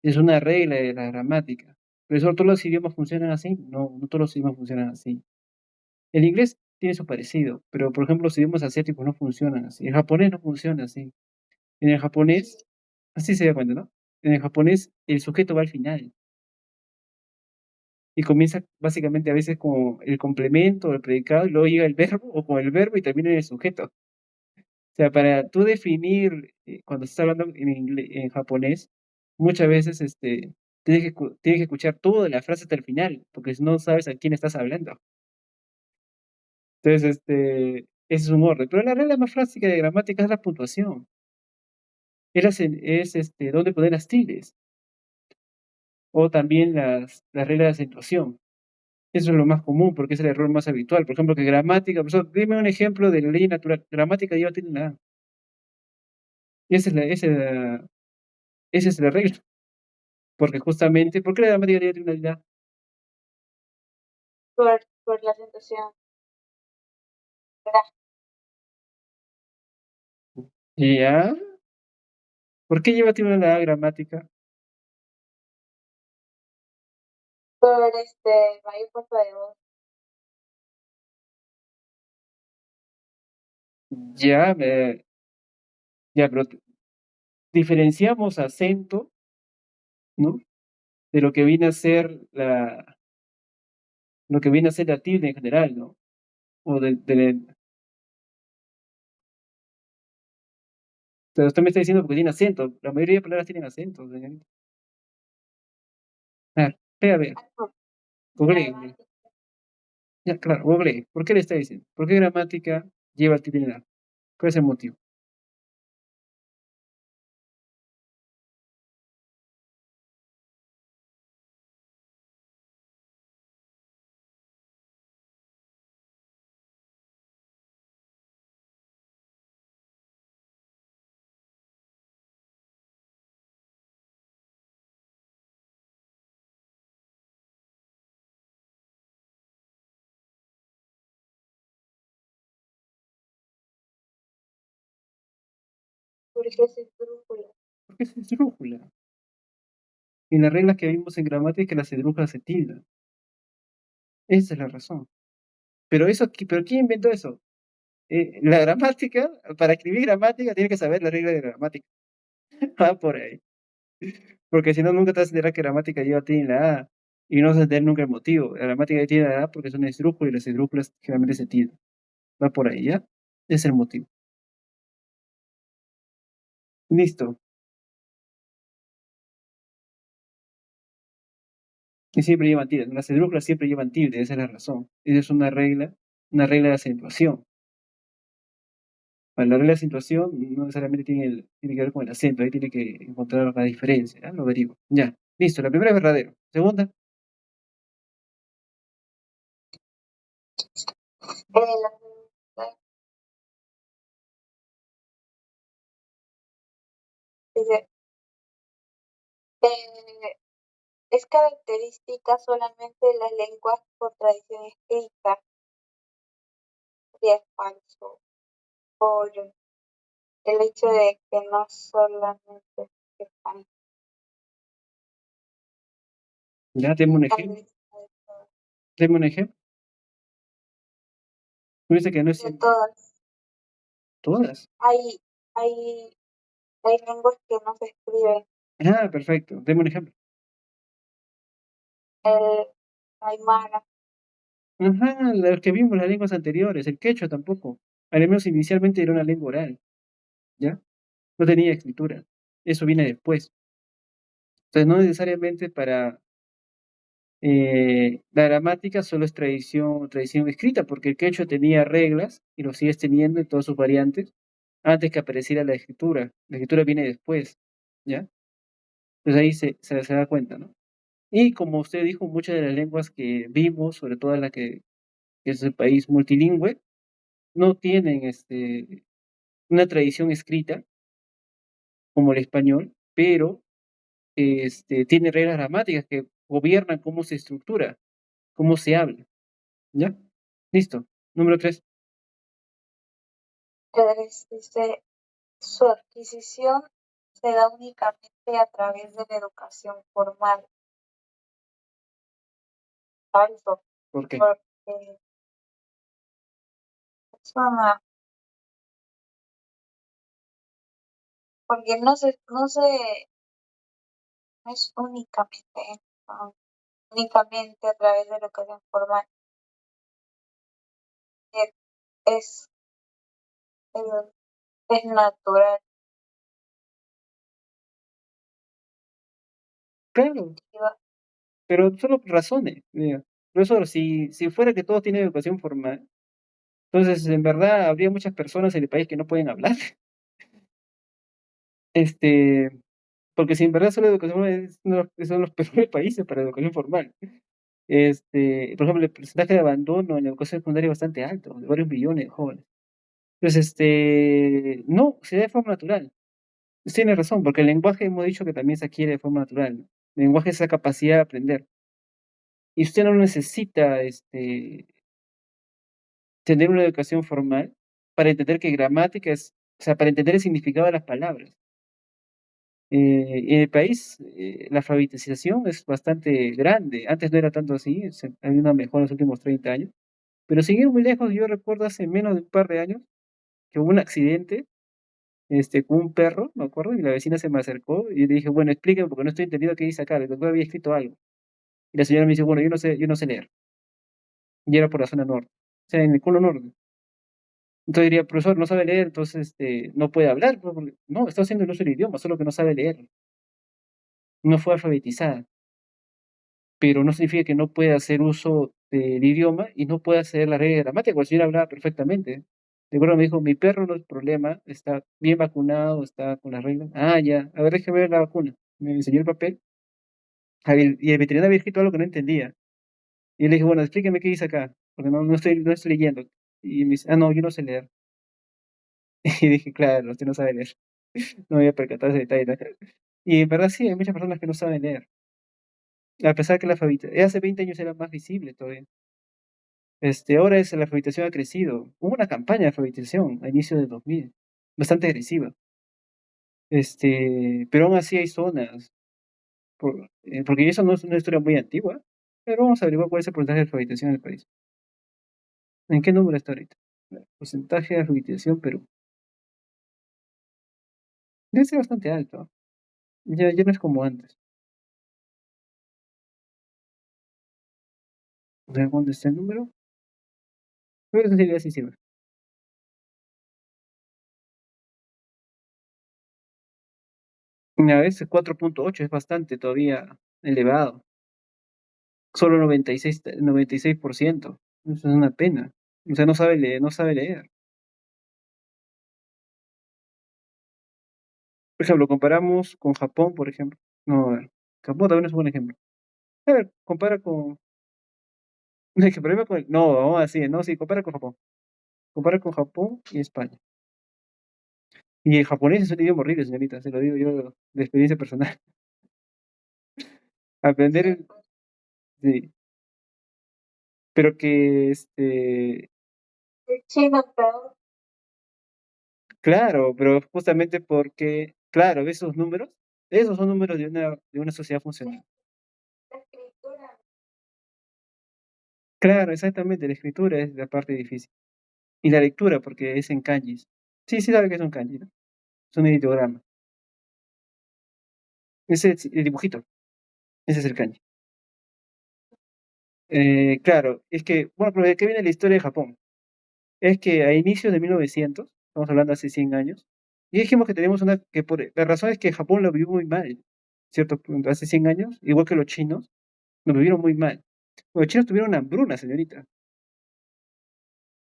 Es una regla de la gramática. Profesor, ¿todos los idiomas funcionan así? No, no todos los idiomas funcionan así. El inglés tiene su parecido, pero por ejemplo los idiomas asiáticos no funcionan así. El japonés no funciona así. En el japonés, así se da cuenta, ¿no? En el japonés el sujeto va al final y comienza básicamente a veces con el complemento o el predicado y luego llega el verbo o con el verbo y termina en el sujeto. O sea, para tú definir cuando estás hablando en japonés, muchas veces tienes que escuchar toda la frase hasta el final, porque si no sabes a quién estás hablando. Entonces, ese es un orden. Pero la regla más básica de gramática es la puntuación. Dónde poner las tildes. O también las reglas de acentuación. Eso es lo más común porque es el error más habitual. Por ejemplo, que gramática, profesor, dime un ejemplo de la ley natural. Gramática ya no tiene nada. Esa es la regla. Porque justamente, ¿por qué la gramática ya tiene una ley? Por la acentuación. ¿Ya? ¿Por qué lleva tiene una gramática? Por mayor fuerza de voz. Ya, ya, pero diferenciamos acento, ¿no? De lo que viene a ser lo que viene a ser la tilde en general, ¿no? O pero usted me está diciendo porque tiene acento. La mayoría de palabras tienen acento, señorita. A ver, a ver, googlee, googlee. Gramática. Ya, claro, googlee. ¿Por qué le está diciendo? ¿Por qué gramática lleva el tilde en la? ¿Cuál es el motivo? Porque es esdrújula. Porque es esdrújula. Y las reglas que vimos en gramática, las esdrújulas se tildan. Esa es la razón. Pero ¿quién inventó eso? La gramática, para escribir gramática, tiene que saber la regla de gramática. Va por ahí. Porque si no, nunca te vas a enterar que gramática lleva tilde en la A. Y no vas a entender nunca el motivo. La gramática tiene la A porque son esdrújulas y las esdrújulas generalmente se tildan. Va por ahí, ¿ya? Ese es el motivo. Listo. Y siempre llevan tilde. Las esdrújulas siempre llevan tilde, esa es la razón. Esa es una regla de acentuación. Para la regla de acentuación no necesariamente tiene que ver con el acento, ahí tiene que encontrar la diferencia, ¿ya? Lo averiguo. Ya, listo, la primera es verdadero. Segunda, La dice, eh, es característica solamente de las lenguas por tradición escrita. Y es falso. Por el hecho de que no solamente sepan ya, deme un la ejemplo. lista Deme un ejemplo. Tú dices que no es de siempre. todas. Todas. Hay, hay, hay lenguas que no se escriben. Ah, perfecto. Deme un ejemplo. El aymara, Ajá, los que vimos las lenguas anteriores. El quechua tampoco. Al menos inicialmente era una lengua oral, ¿ya? No tenía escritura. Eso viene después. Entonces, no necesariamente para la gramática solo es tradición escrita, porque el quechua tenía reglas y lo sigues teniendo en todas sus variantes antes que apareciera la escritura. La escritura viene después, ¿ya? Entonces ahí se da cuenta, ¿no? Y como usted dijo, muchas de las lenguas que vimos, sobre todo que es el país multilingüe, no tienen una tradición escrita como el español, pero tiene reglas gramáticas que gobiernan cómo se estructura, cómo se habla, ¿ya? Listo. Número 3. dice, su adquisición se da únicamente a través de la educación formal. Falso, ¿Por qué? porque es una, porque no es únicamente, no, únicamente a través de la educación formal. Es, es, es natural. Claro, pero solo razones. Mira. Por eso, si fuera que todos tienen educación formal, entonces en verdad habría muchas personas en el país que no pueden hablar. Este, porque si en verdad solo educación formal son los peores países para educación formal. Por ejemplo, el porcentaje de abandono en la educación secundaria es bastante alto, de varios millones de jóvenes. Entonces, no, se da de forma natural. Usted tiene razón, porque el lenguaje hemos dicho que también se adquiere de forma natural, ¿no? El lenguaje es esa capacidad de aprender. Y usted no necesita tener una educación formal para entender que gramática o sea, para entender el significado de las palabras. En el país, la alfabetización es bastante grande. Antes no era tanto así, ha habido una mejora en los últimos 30 años. Pero sin ir muy lejos, yo recuerdo hace menos de un par de años, que hubo un accidente, con un perro, me acuerdo, y la vecina se me acercó y le dije: "Bueno, explíqueme porque no estoy entendiendo qué dice acá". El doctor había escrito algo. Y la señora me dice: "Bueno, yo no sé leer". Y era por la zona norte, o sea, en el Cono Norte. Entonces diría: "Profesor, no sabe leer, entonces, no puede hablar, pues, porque". No, está haciendo el uso del idioma, solo que no sabe leer. No fue alfabetizada, pero no significa que no pueda hacer uso del idioma y no pueda hacer la regla de gramática, porque la señora hablaba perfectamente. Recuerdo me dijo: "Mi perro no es problema, está bien vacunado, está con las reglas". "Ah, ya, a ver, déjeme ver la vacuna". Me enseñó el papel, y el veterinario había escrito algo que no entendía. Y le dije: "Bueno, explíqueme qué dice acá, porque no estoy leyendo". Y me dice: "Ah, no, yo no sé leer". Y dije: "Claro, usted no sabe leer". No me había percatado de ese detalle, ¿no? Y en verdad sí, hay muchas personas que no saben leer, a pesar que la alfabeta hace 20 años era más visible todavía. Ahora la alfabetización ha crecido. Hubo una campaña de alfabetización a inicios del 2000, bastante agresiva. Pero aún así hay zonas, porque eso no es una historia muy antigua, pero vamos a averiguar cuál es el porcentaje de alfabetización en el país. ¿En qué número está ahorita? Porcentaje de alfabetización Perú. Debe ser bastante alto. Ya no es como antes. A ver, ¿dónde está el número? Creo que eso sería así, sí. A veces 4,8 es bastante todavía elevado. Solo 96%. Eso es una pena. O sea, no sabe leer. Por ejemplo, comparamos con Japón, por ejemplo. No, a ver, Japón también es un buen ejemplo. A ver, compara con es que el problema con no, vamos a decir, no, sí, compara con Japón. Compara con Japón y España. Y el japonés es un idioma horrible, señorita, se lo digo yo de experiencia personal. Aprender el sí, pero que, El chino peor. claro, pero justamente porque, claro, esos son números de una sociedad funcional. La escritura. Claro, exactamente, la escritura es la parte difícil. Y la lectura, porque es en kanjis. Sí, sí sabe que es un kanji, ¿no? Es un ideograma. Ese es el dibujito, ese es el kanji. Claro, es que, bueno, pero ¿de qué viene la historia de Japón? Es que a inicios de 1900, estamos hablando hace 100 años, y dijimos que tenemos la razón es que Japón lo vivió muy mal, ¿cierto? Hace 100 años, igual que los chinos, lo vivieron muy mal. Los chinos tuvieron hambruna, señorita.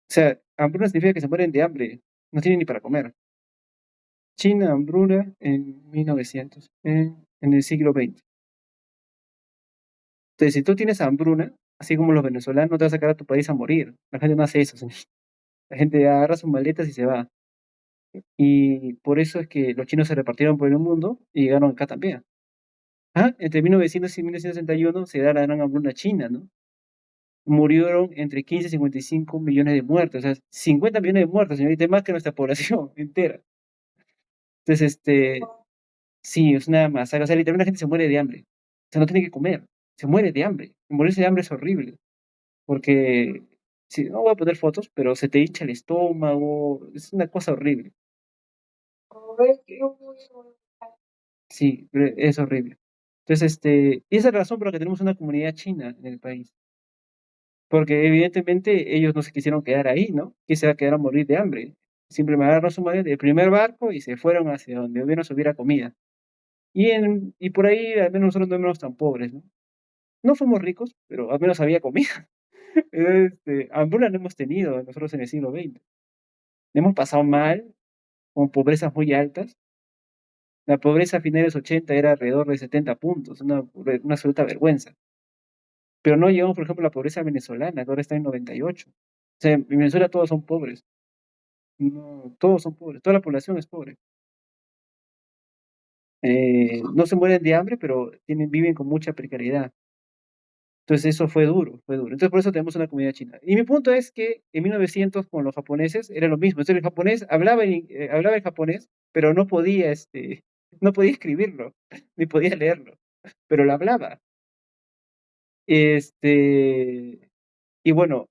O sea, hambruna significa que se mueren de hambre, no tienen ni para comer. China, hambruna en 1900, en el siglo XX. Entonces, si tú tienes hambruna, así como los venezolanos, no te vas a sacar a tu país a morir. La gente no hace eso, señor. La gente agarra sus maletas y se va. Y por eso es que los chinos se repartieron por el mundo y llegaron acá también. Entre 1900 y 1961 se da la gran hambruna china, ¿no? Murieron entre 15 y 55 millones de muertos, o sea, 50 millones de muertos, señorita, es más que nuestra población entera. Entonces, sí, es una masacre, o sea, literalmente la gente se muere de hambre. O sea, no tiene que comer, se muere de hambre. Morirse de hambre es horrible, porque, sí, no voy a poner fotos, pero se te hincha el estómago, es una cosa horrible. Sí, es horrible. Entonces, y esa es la razón por la que tenemos una comunidad china en el país, porque evidentemente ellos no se quisieron quedar ahí, ¿no? ¿Quién se va a quedar a morir de hambre? Simplemente agarraron su maleta del primer barco y se fueron hacia donde menos hubiera comida. Y por ahí al menos nosotros no éramos tan pobres, ¿no? No fuimos ricos, pero al menos había comida. Hambruna no hemos tenido nosotros en el siglo XX. Hemos pasado mal, con pobrezas muy altas. La pobreza a finales de los 80 era alrededor de 70 puntos, una absoluta vergüenza. Pero no llegamos, por ejemplo, a la pobreza venezolana, que ahora está en 98. O sea, en Venezuela todos son pobres. No, todos son pobres, toda la población es pobre. No se mueren de hambre, pero viven con mucha precariedad. Entonces eso fue duro, fue duro. Entonces por eso tenemos una comunidad china. Y mi punto es que en 1900 con los japoneses era lo mismo. Entonces el japonés hablaba el japonés, pero no podía escribirlo, ni podía leerlo, pero lo hablaba. Este, y bueno,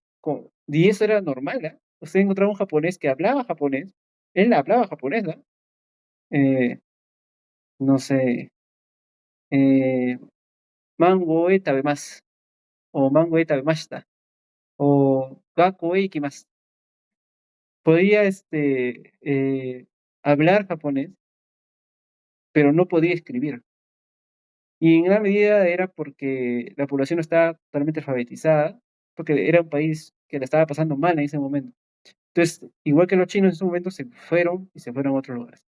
y eso era normal, ¿ah? usted encontraba un japonés que hablaba japonés, él hablaba japonés, ¿no? Eh, no sé, eh, mango e tabemasu, o mango e tabemashita, o gakko e ikimasu. Podía hablar japonés, pero no podía escribir. Y en gran medida era porque la población no estaba totalmente alfabetizada, porque era un país que la estaba pasando mal en ese momento. Entonces, igual que los chinos en ese momento se fueron y se fueron a otros lugares.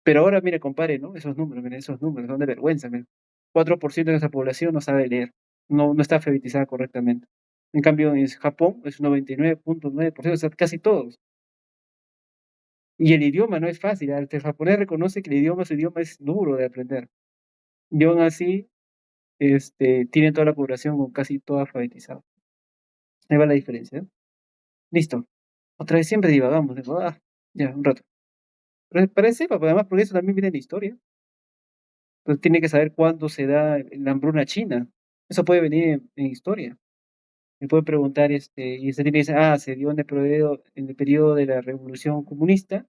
Pero ahora, mire, compare, ¿no? Esos números, mire, esos números, son de vergüenza, mire. 4% de nuestra población no sabe leer, no está alfabetizada correctamente. En cambio, en Japón es un 99.9%, o sea, casi todos. Y el idioma no es fácil, el japonés reconoce que el idioma, su idioma es duro de aprender. Y aún así, tienen toda la población con casi todo alfabetizado. Ahí va la diferencia, ¿no? Listo. Otra vez siempre divagamos, ¿no? Ya, un rato. Pero parece, además, por eso también viene la historia. Entonces tiene que saber cuándo se da la hambruna china. Eso puede venir en historia. Me puede preguntar, y usted tiene que decir, se dio en el periodo de la Revolución Comunista,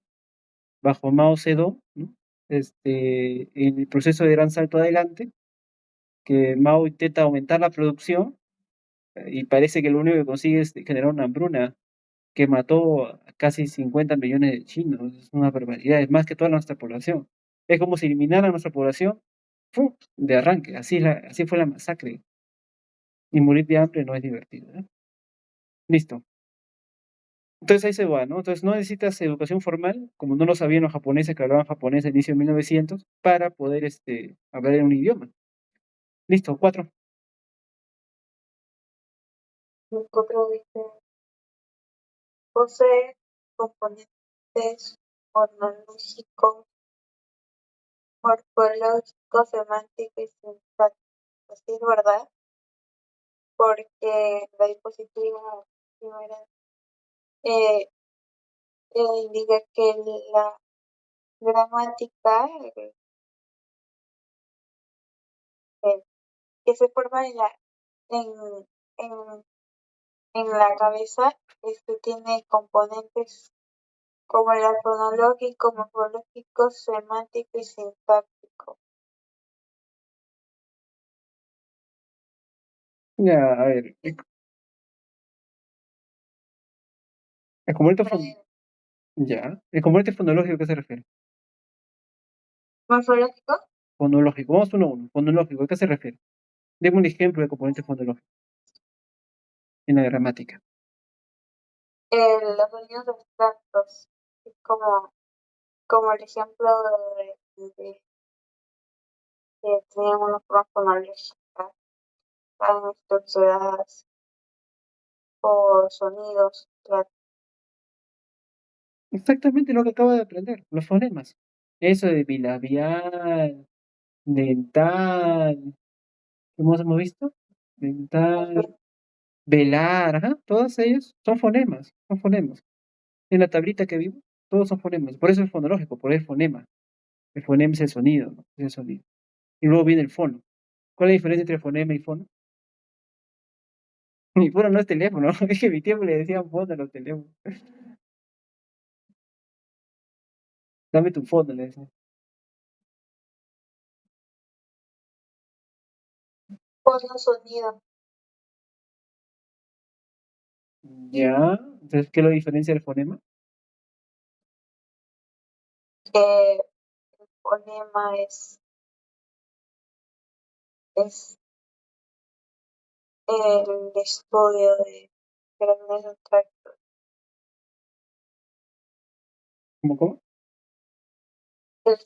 bajo Mao Zedong, ¿no? En el proceso de gran salto adelante, que Mao intenta aumentar la producción y parece que lo único que consigue es generar una hambruna que mató a casi 50 millones de chinos. Es una barbaridad, es más que toda nuestra población. Es como si eliminara nuestra población ¡fum! De arranque. Así fue la masacre. Y morir de hambre no es divertido, ¿eh? Listo. Entonces ahí se va, ¿no? Entonces no necesitas educación formal, como no lo sabían los japoneses que hablaban japonés al inicio de 1900, para poder hablar en un idioma. Listo, 4. El otro dice, posee componentes fonológicos, morfológicos, semánticos y sintácticos. Sí, es verdad, porque la dispositiva primera eh, indica que la gramática eh, que se forma en, en, en la cabeza tiene componentes como el fonológico, morfológico, semántico y sintáctico. Ya, a ver, el componente ya, el componente fonológico, ¿a qué se refiere? Morfológico, Fonológico, vamos uno a uno. Fonológico, ¿a qué se refiere? Deme un ejemplo de componente fonológico en la gramática. los sonidos abstractos, es como el ejemplo de que teníamos unas formas fonológicas tan estructuradas por sonidos, claro. Exactamente lo que acabo de aprender, los fonemas. Eso de bilabial, dental, ¿qué más hemos visto? Dental, velar, ajá, todos ellos son fonemas, son fonemas. En la tablita que vimos, todos son fonemas. Por eso es fonológico, por el fonema. El fonema es el sonido, ¿no? Es el sonido. Y luego viene el fono. ¿Cuál es la diferencia entre fonema y fono? Mi fono no es teléfono, es que en mi tiempo le decían fono a los teléfonos. Dame tu fono, le decían. Fono sonido, Ya, entonces, ¿qué lo diferencia del fonema? que el fonema es el estudio de grandes abstractos. ¿Cómo? El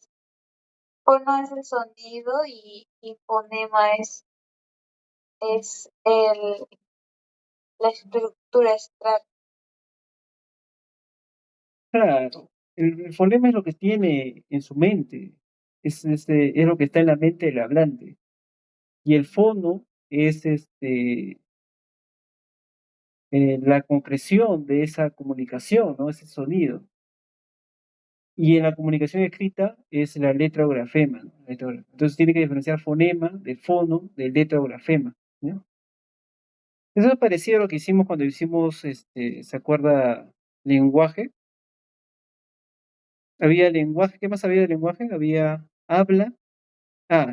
fono es el sonido y fonema es la estructura abstracta. Claro, el fonema es lo que tiene en su mente, es lo que está en la mente del hablante. Y el fono es la concreción de esa comunicación, ¿no? Ese sonido. Y en la comunicación escrita es la letra o grafema, ¿no? Entonces tiene que diferenciar fonema del fono, del letra o grafema, ¿no? Eso es parecido a lo que hicimos cuando hicimos, ¿se acuerda? Lenguaje. Había lenguaje, ¿qué más había de lenguaje? Había habla,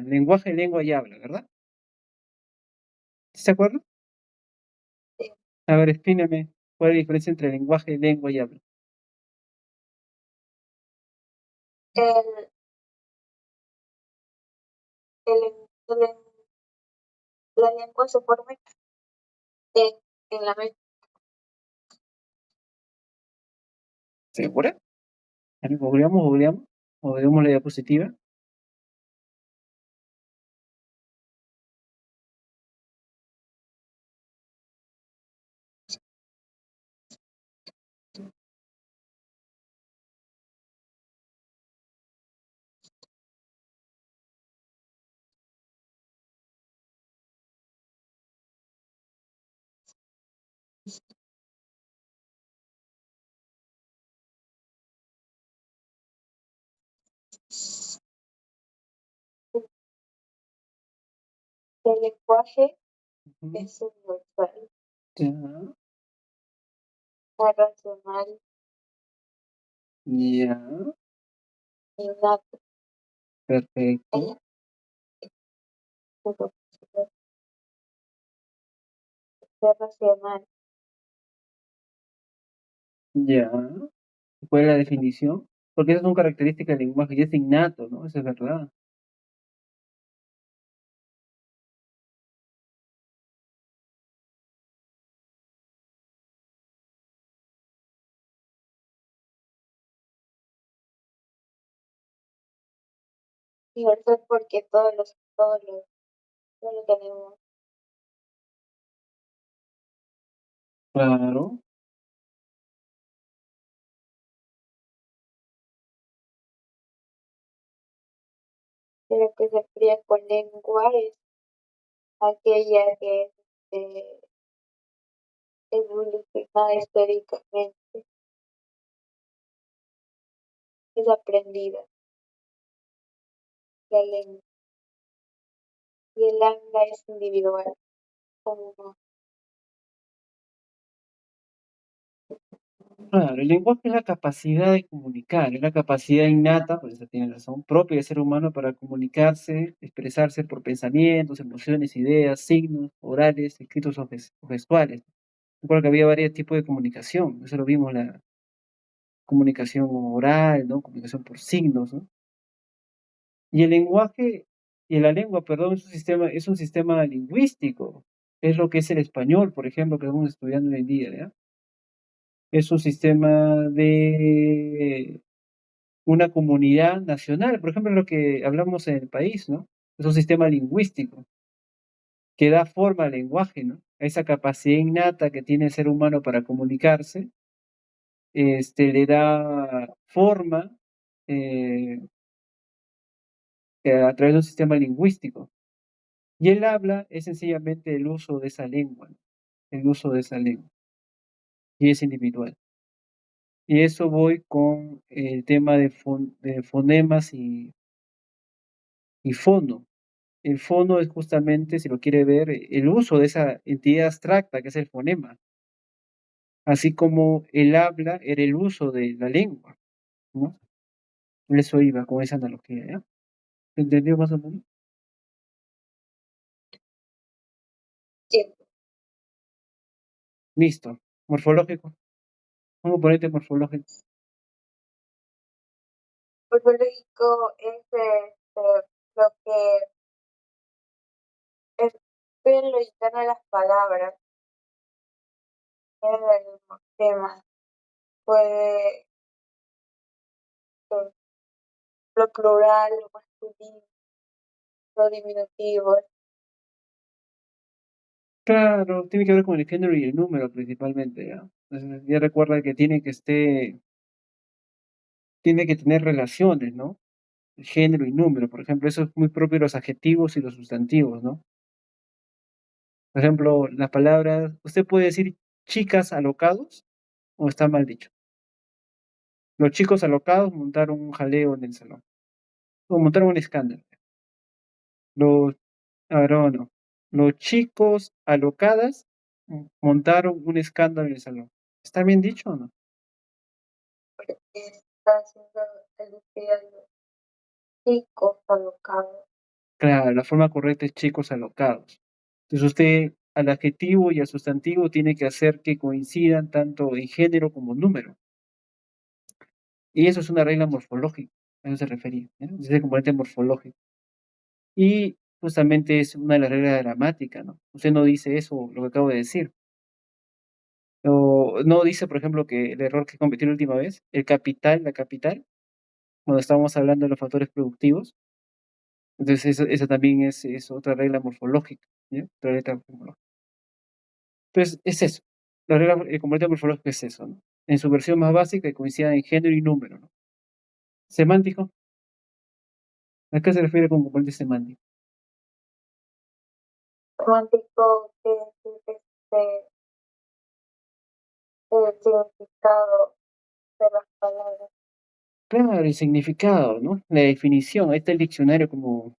lenguaje, lengua y habla, ¿verdad? ¿Sí se acuerda? Sí. A ver, explíqueme cuál es la diferencia entre lenguaje, lengua y habla. El, el- la lengua se forma en, en la mente. ¿Segura? A ver, googleamos la diapositiva. El lenguaje Ujú. es universal, Ya, es racional, ya, innato, perfecto, es puro, es racional. ya. ¿Cuál es la definición? Porque esas son características del lenguaje y es innato, ¿no? Eso es verdad. Universal porque todos lo tenemos. Claro, Pero que se cría con lengua es aquella que es evolucionada históricamente, es aprendida, la lengua. Y el habla es individual, como claro. El lenguaje es la capacidad de comunicar, es la capacidad innata, por eso tiene razón, propia del ser humano para comunicarse, expresarse por pensamientos, emociones, ideas, signos, orales, escritos o gestuales. Recuerdo que había varios tipos de comunicación, eso lo vimos, la comunicación oral, ¿no? Comunicación por signos, ¿no? Y el lenguaje, y la lengua, perdón, es un sistema lingüístico. Es lo que es el español, por ejemplo, que estamos estudiando hoy en día, ¿ya? Es un sistema de una comunidad nacional, por ejemplo, lo que hablamos en el país, ¿no? Es un sistema lingüístico que da forma al lenguaje, ¿no? A esa capacidad innata que tiene el ser humano para comunicarse, le da forma eh, a través de un sistema lingüístico. Y el habla es sencillamente el uso de esa lengua, ¿no? El uso de esa lengua, y es individual. Y eso voy con el tema de fonemas y fono. El fono es justamente, si lo quiere ver, el uso de esa entidad abstracta que es el fonema, así como el habla era el uso de la lengua, ¿no? Eso iba con esa analogía, ¿ya? ¿Entendió más o menos? que Listo. Morfológico. Un componente morfológico. morfológico es lo que es en lo interno de las palabras, es el tema. Puede ser lo plural, lo masculino, lo diminutivo. Claro, tiene que ver con el género y el número principalmente, ¿ya? Entonces, ya recuerda que tiene que tener relaciones, ¿no? Género y número, por ejemplo, eso es muy propio de los adjetivos y los sustantivos, ¿no? Por ejemplo, las palabras, usted puede decir chicas alocados o está mal dicho. Los chicos alocados montaron un jaleo en el salón, o montaron un escándalo. Los, ahora no, los chicos alocadas montaron un escándalo en el salón. ¿Está bien dicho o no? porque está haciendo alusión a los chicos alocados. Claro, la forma correcta es chicos alocados. Entonces usted al adjetivo y al sustantivo tiene que hacer que coincidan tanto en género como en número. Y eso es una regla morfológica, a eso se refería, ¿no? Es el componente morfológico. Y justamente es una de las reglas de gramática, ¿no? Usted no dice eso, lo que acabo de decir. O no dice, por ejemplo, que el error que cometió la última vez, el capital, la capital, cuando estábamos hablando de los factores productivos. Entonces, eso también es otra regla morfológica, ¿ya? Otra regla morfológica. Entonces, es eso. La regla, el componente morfológico es eso, ¿no? En su versión más básica, que coincida en género y número, ¿no? Semántico, ¿a qué se refiere con componente semántico? Romántico que es el significado de las palabras. Claro, el significado, ¿no? La definición. Ahí está el diccionario como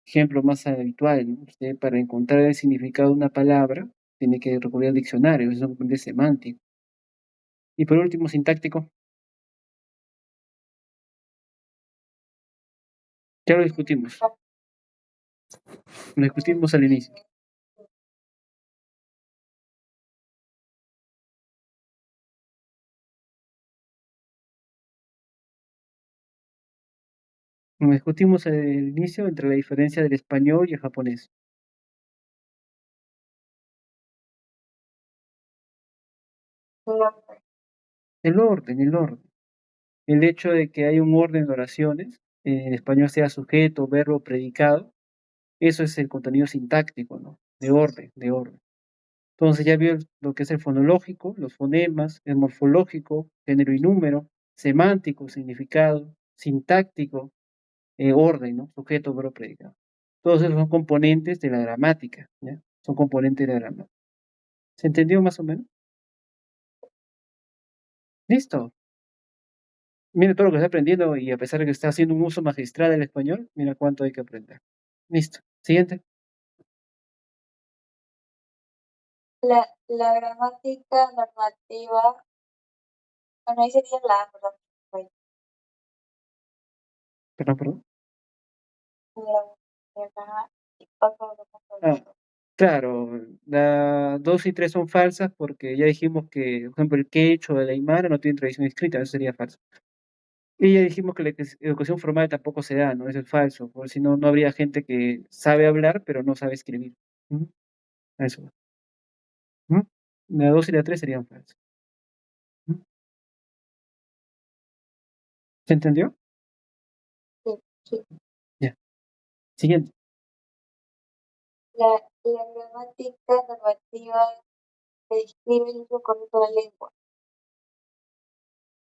ejemplo más habitual, ¿no? Usted para encontrar el significado de una palabra tiene que recurrir al diccionario, eso es un componente semántico. Y por último, sintáctico. Ya lo discutimos al inicio. Lo discutimos al inicio entre la diferencia del español y el japonés. Nombre. El orden, el orden. El hecho de que hay un orden de oraciones, en español sea sujeto, verbo, predicado, eso es el contenido sintáctico, ¿no? De orden, de orden. Entonces ya vio lo que es el fonológico, los fonemas, el morfológico, género y número, semántico, significado, sintáctico, orden, ¿no? Sujeto, verbo, predicado. Todos esos son componentes de la gramática, ¿ya? Son componentes de la gramática. ¿Se entendió más o menos? Listo. Mira todo lo que está aprendiendo y a pesar de que está haciendo un uso magistral del español, mira cuánto hay que aprender. Listo. Siguiente. La gramática normativa, bueno, ahí sería la ¿verdad? Perdón, perdón. Y paso a Ah, claro, la 2 y 3 son falsas porque ya dijimos que, por ejemplo, el quechua o el aymara no tienen tradición escrita, eso sería falso. Y ya dijimos que la educación formal tampoco se da, ¿no? Eso es falso, porque si no, no habría gente que sabe hablar pero no sabe escribir. Ujú. Eso. Ujú. La 2 y la 3 serían falsas. Ujú. ¿Se entendió? Sí, sí. Ya. Siguiente. La gramática normativa describe el uso correcto de la lengua.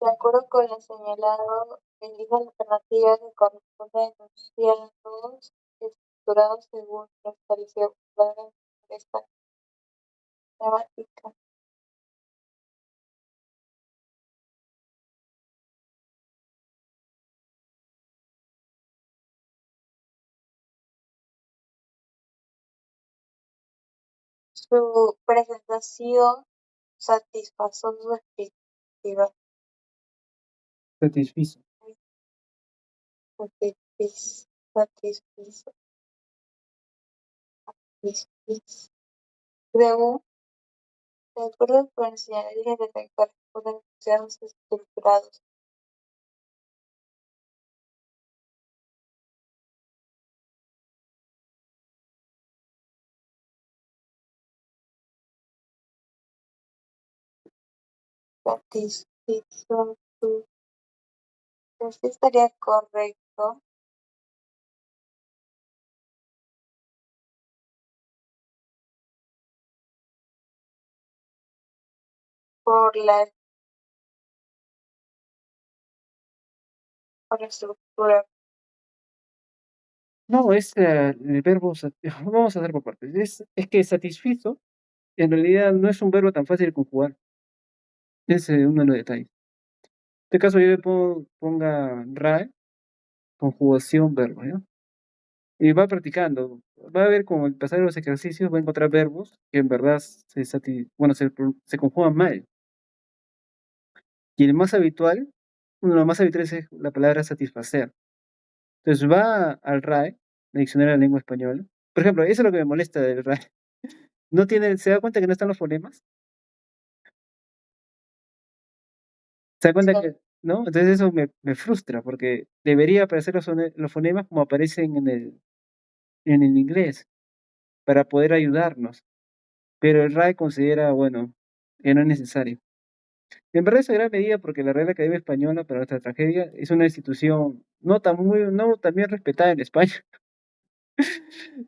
De acuerdo con lo señalado, elija la alternativa que corresponde a enunciados estructurados según lo establecido por esta gramática. Su presentación satisfazo sus expectativas. Satisfizo. Satisfizo. Según, de acuerdo con el señalamiento que corresponden a enunciados estructurados. Satisfizo. Pues sí estaría correcto por la estructura. No, es el verbo, vamos a hacer por partes. Es que satisfizo, en realidad no es un verbo tan fácil de conjugar. Es uno de los detalles. En este caso yo le ponga RAE, conjugación verbo, ¿ya? Y va practicando. va a ver con el pasar de los ejercicios, va a encontrar verbos que en verdad se conjugan mal. Y el más habitual, uno de los más habituales es la palabra satisfacer. Entonces va al RAE, el Diccionario de la Lengua Española. Por ejemplo, eso es lo que me molesta del RAE. No tiene, se da cuenta que no están los fonemas. Se da cuenta Sí. que, ¿no? Entonces eso me frustra porque debería aparecer los fonemas como aparecen en el inglés para poder ayudarnos. Pero el RAE considera, bueno, que no es necesario. En verdad es una gran medida porque la Real Academia Española para nuestra tragedia es una institución no tan bien respetada en España.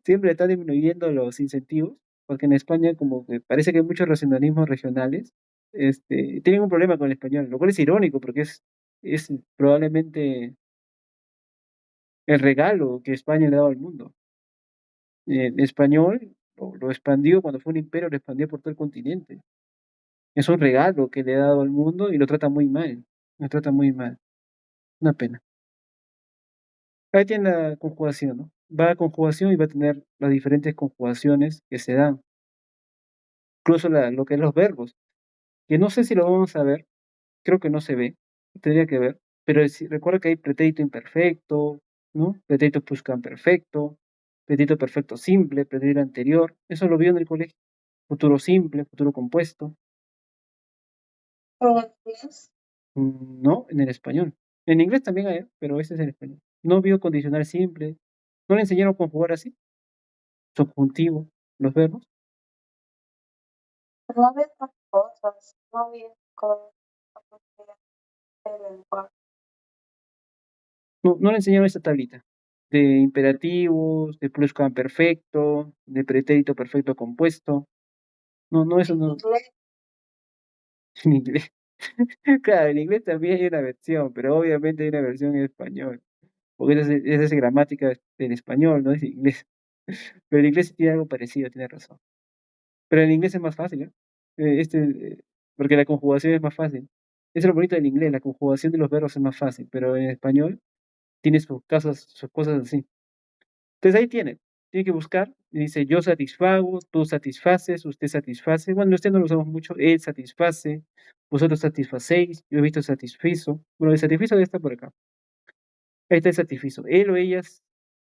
Siempre está disminuyendo los incentivos, porque en España como que parece que hay muchos racionalismos regionales, tienen un problema con el español, lo cual es irónico porque es probablemente el regalo que España le ha dado al mundo. El español lo expandió cuando fue un imperio, lo expandió por todo el continente. Es un regalo que le ha dado al mundo y lo trata muy mal. Lo trata muy mal. Una pena. Ahí tiene la conjugación, ¿no? Va a conjugación y va a tener las diferentes conjugaciones que se dan. Incluso lo que es los verbos, que no sé si lo vamos a ver, creo que no se ve, tendría que ver, pero recuerda que hay pretérito imperfecto, ¿no? Pretérito pluscuamperfecto, pretérito perfecto simple, pretérito anterior, eso lo vio en el colegio. Futuro simple, futuro compuesto, En inglés, no, en el español. En inglés también hay, pero ese es en español. No vio condicional simple, no le enseñaron a conjugar así, subjuntivo, los verbos. no vi otras cosas, no vi cómo se el lenguaje. No le enseñaron esta tablita de imperativos, de pluscuamperfecto, de pretérito perfecto compuesto. No, eso En no, inglés, en inglés. Claro, en inglés también hay una versión, pero obviamente hay una versión en español, porque esa es gramática en español, no es inglés. Pero el inglés sí tiene algo parecido, tiene razón. Pero en inglés es más fácil, ¿eh? Porque la conjugación es más fácil. Eso es lo bonito del inglés, la conjugación de los verbos es más fácil, pero en español tiene sus casos, sus cosas así. Entonces ahí tiene que buscar, y dice yo satisfago, tú satisfaces, usted satisface. Bueno, usted no lo usamos mucho, él satisface, vosotros satisfacéis, yo he visto satisfizo. Bueno, el satisfizo debe estar por acá. Ahí está el satisfizo. Él o ellas,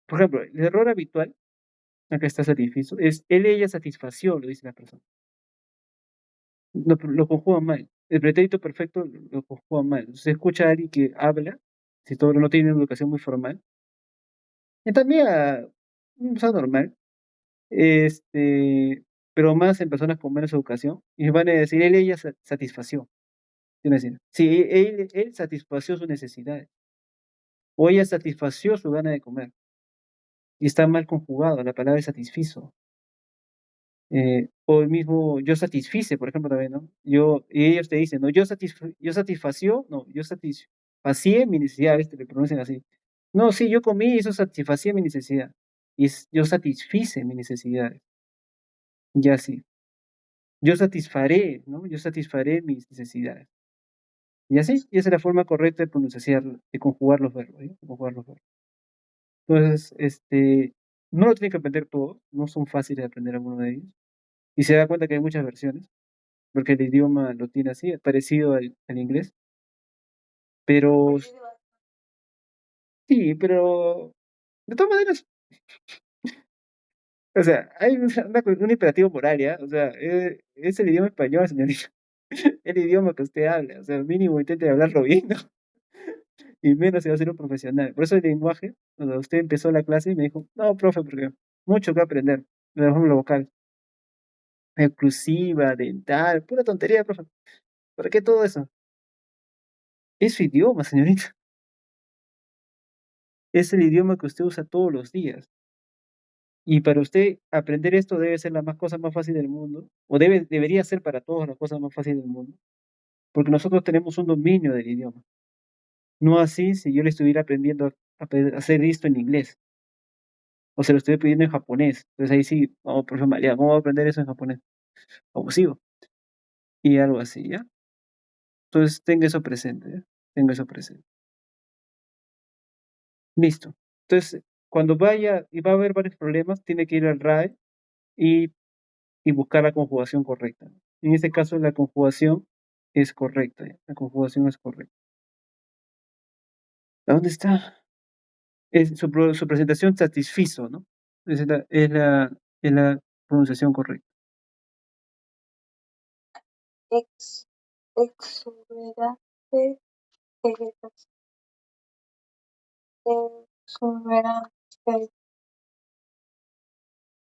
por ejemplo, el error habitual, acá está satisfizo, es él, ella satisfació, lo dice la persona. Lo conjuga mal. El pretérito perfecto lo conjuga mal. Se escucha a alguien que habla, si todo no tiene una educación muy formal, y también a una persona normal, este, pero más en personas con menos educación, y van a decir, él, ella satisfació. Quiere decir, sí, él satisfació sus necesidades, o ella satisfació su gana de comer, y está mal conjugado, la palabra satisfizo. O el mismo, yo satisfice, por ejemplo, también, ¿no? Y ellos te dicen, no, yo satisfació, no, yo satisfací mi necesidad, ¿ves? Te le pronuncian así. No, sí, yo comí y eso satisfacía mi necesidad. Yo satisfice mi necesidad. Ya sí. Yo satisfaré, ¿no? Yo satisfaré mis necesidades. Y así, y esa es la forma correcta de pronunciar, de conjugar los verbos, ¿eh? De conjugar los verbos. Entonces, no lo tienen que aprender todos, no son fáciles de aprender algunos de ellos. Y se da cuenta que hay muchas versiones, porque el idioma lo tiene así, parecido al inglés. Pero sí, pero de todas maneras, o sea, hay un imperativo moral, ¿ya? O sea, es el idioma español, señorita. El idioma que usted habla, o sea, mínimo intente hablarlo bien, ¿no? Y menos se va a ser un profesional. Por eso el lenguaje, cuando usted empezó la clase, me dijo, no, profe, porque mucho que aprender. Por ejemplo, vocal, exclusiva, dental, pura tontería, profe. ¿Para qué todo eso? Es su idioma, señorita. Es el idioma que usted usa todos los días. Y para usted aprender esto debe ser la más cosa más fácil del mundo, o debería ser para todos la cosa más fácil del mundo, porque nosotros tenemos un dominio del idioma. No así si yo le estuviera aprendiendo a hacer esto en inglés, o se lo estoy pidiendo en japonés. Entonces ahí sí, vamos, profe María, ¿cómo voy a aprender eso en japonés? Abusivo. Y algo así, ¿ya? Entonces tenga eso presente, ¿ya? Tenga eso presente. Listo. Entonces, cuando vaya y va a haber varios problemas, tiene que ir al RAE y, y buscar la conjugación correcta. En este caso, la conjugación es correcta. ¿Ya? La conjugación es correcta. ¿A dónde está? Su presentación satisfizo, ¿no? Es la pronunciación correcta. Ex, exuberante, vegetación, exuberante.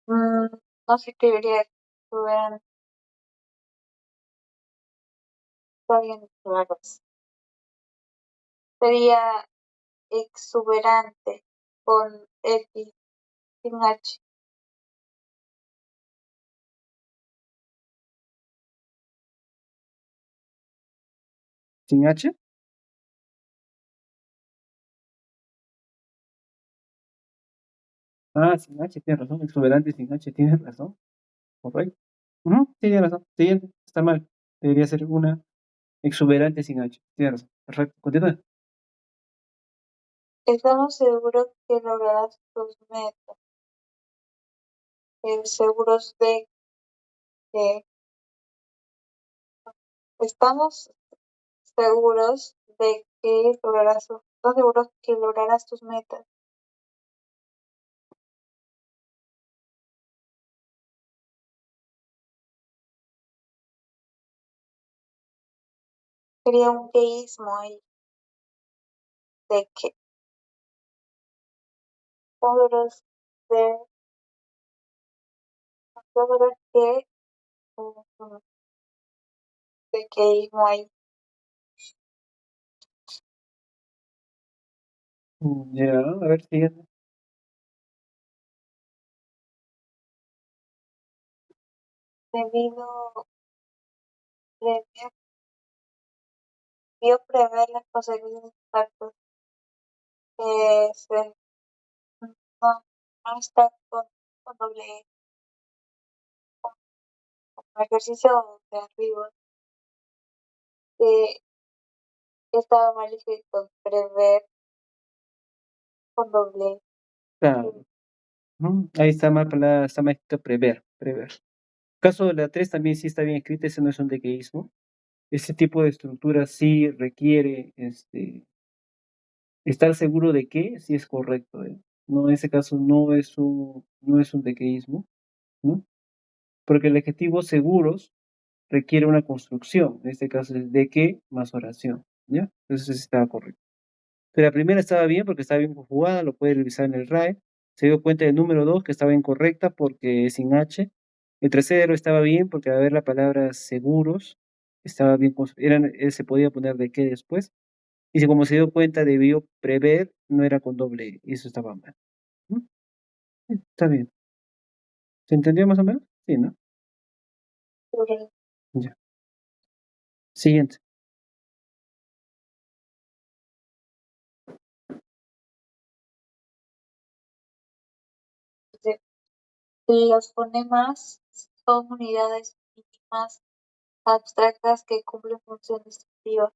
No sé qué diría exuberante, está bien claro. Sería exuberante con X sin H. ¿Sin H? Ah, sin H, tienes razón. Exuberante sin H, tienes razón. Correcto. Ujú, tienes razón. Siguiente, está mal. Debería ser una exuberante sin H. Tienes razón. Perfecto. Continúa. Estamos seguros que lograrás tus metas. Seguros de que estamos seguros de que estamos seguros que lograrás tus metas. Sería un teísmo ahí de que seguros de seguros que mm, de queísmo ahí. Ya, a ver, siguiente. Debido debió debió prever las posibles impactos que se no, no está con doble E, con ejercicio de arriba, que estaba mal escrito prever con doble E. Claro. Ujú, ahí está mal, está mal escrito prever, prever. Caso de la 3 también sí está bien escrita, ese no es un dequeísmo. Ese tipo de estructura sí requiere estar seguro de que sí es correcto. No, en ese caso no es un dequeísmo, ¿no? Porque el adjetivo seguros requiere una construcción. En este caso es de que más oración. ¿Ya? Entonces sí estaba correcto. Pero la primera estaba bien porque estaba bien conjugada, lo puede revisar en el RAE. Se dio cuenta del número 2 que estaba incorrecta porque es sin H. El tercero estaba bien porque al ver la palabra seguros, estaba bien, se podía poner de qué después. Y si como se dio cuenta debió prever, no era con doble E, y eso estaba mal. ¿Mm? Sí, está bien. ¿Se entendió más o menos? Sí, ¿no? Ya. Siguiente. Los fonemas son unidades mínimas abstractas que cumplen funciones distintivas.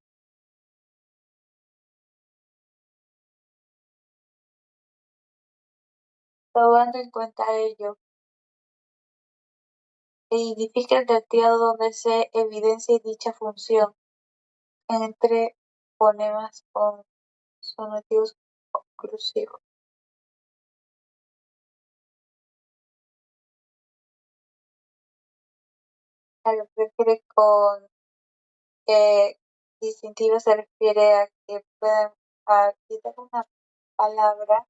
Tomando en cuenta ello, e identifica el sentido donde se evidencia dicha función entre fonemas sonativos oclusivos. A lo que refiere con distintivo se refiere a que pueden quitar una palabra,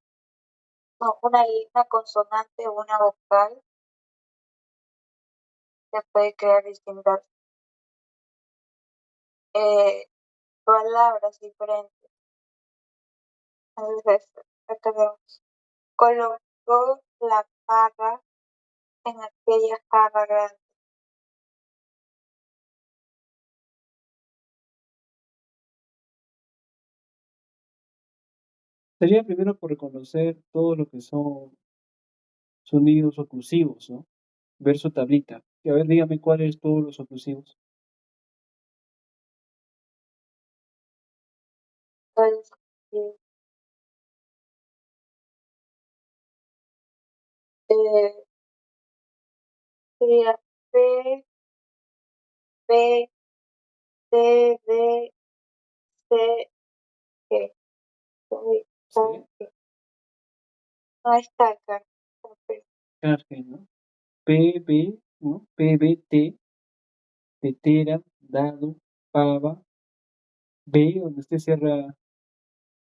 no, una consonante o una vocal que puede crear distintas eh, palabras diferentes. Entonces, acá vemos, colocó la jarra en aquella jarra grande. Sería primero por reconocer todo lo que son sonidos oclusivos, ¿no? Ver su tablita. Y a ver, dígame cuáles todos los oclusivos. Entonces, eh, sería B, B, D, D, C, G. Uy, Sí, no está acá. Ok. Carge, ¿no? PB, ¿no? PBT, tetera, dado, pava, B, donde usted cierra,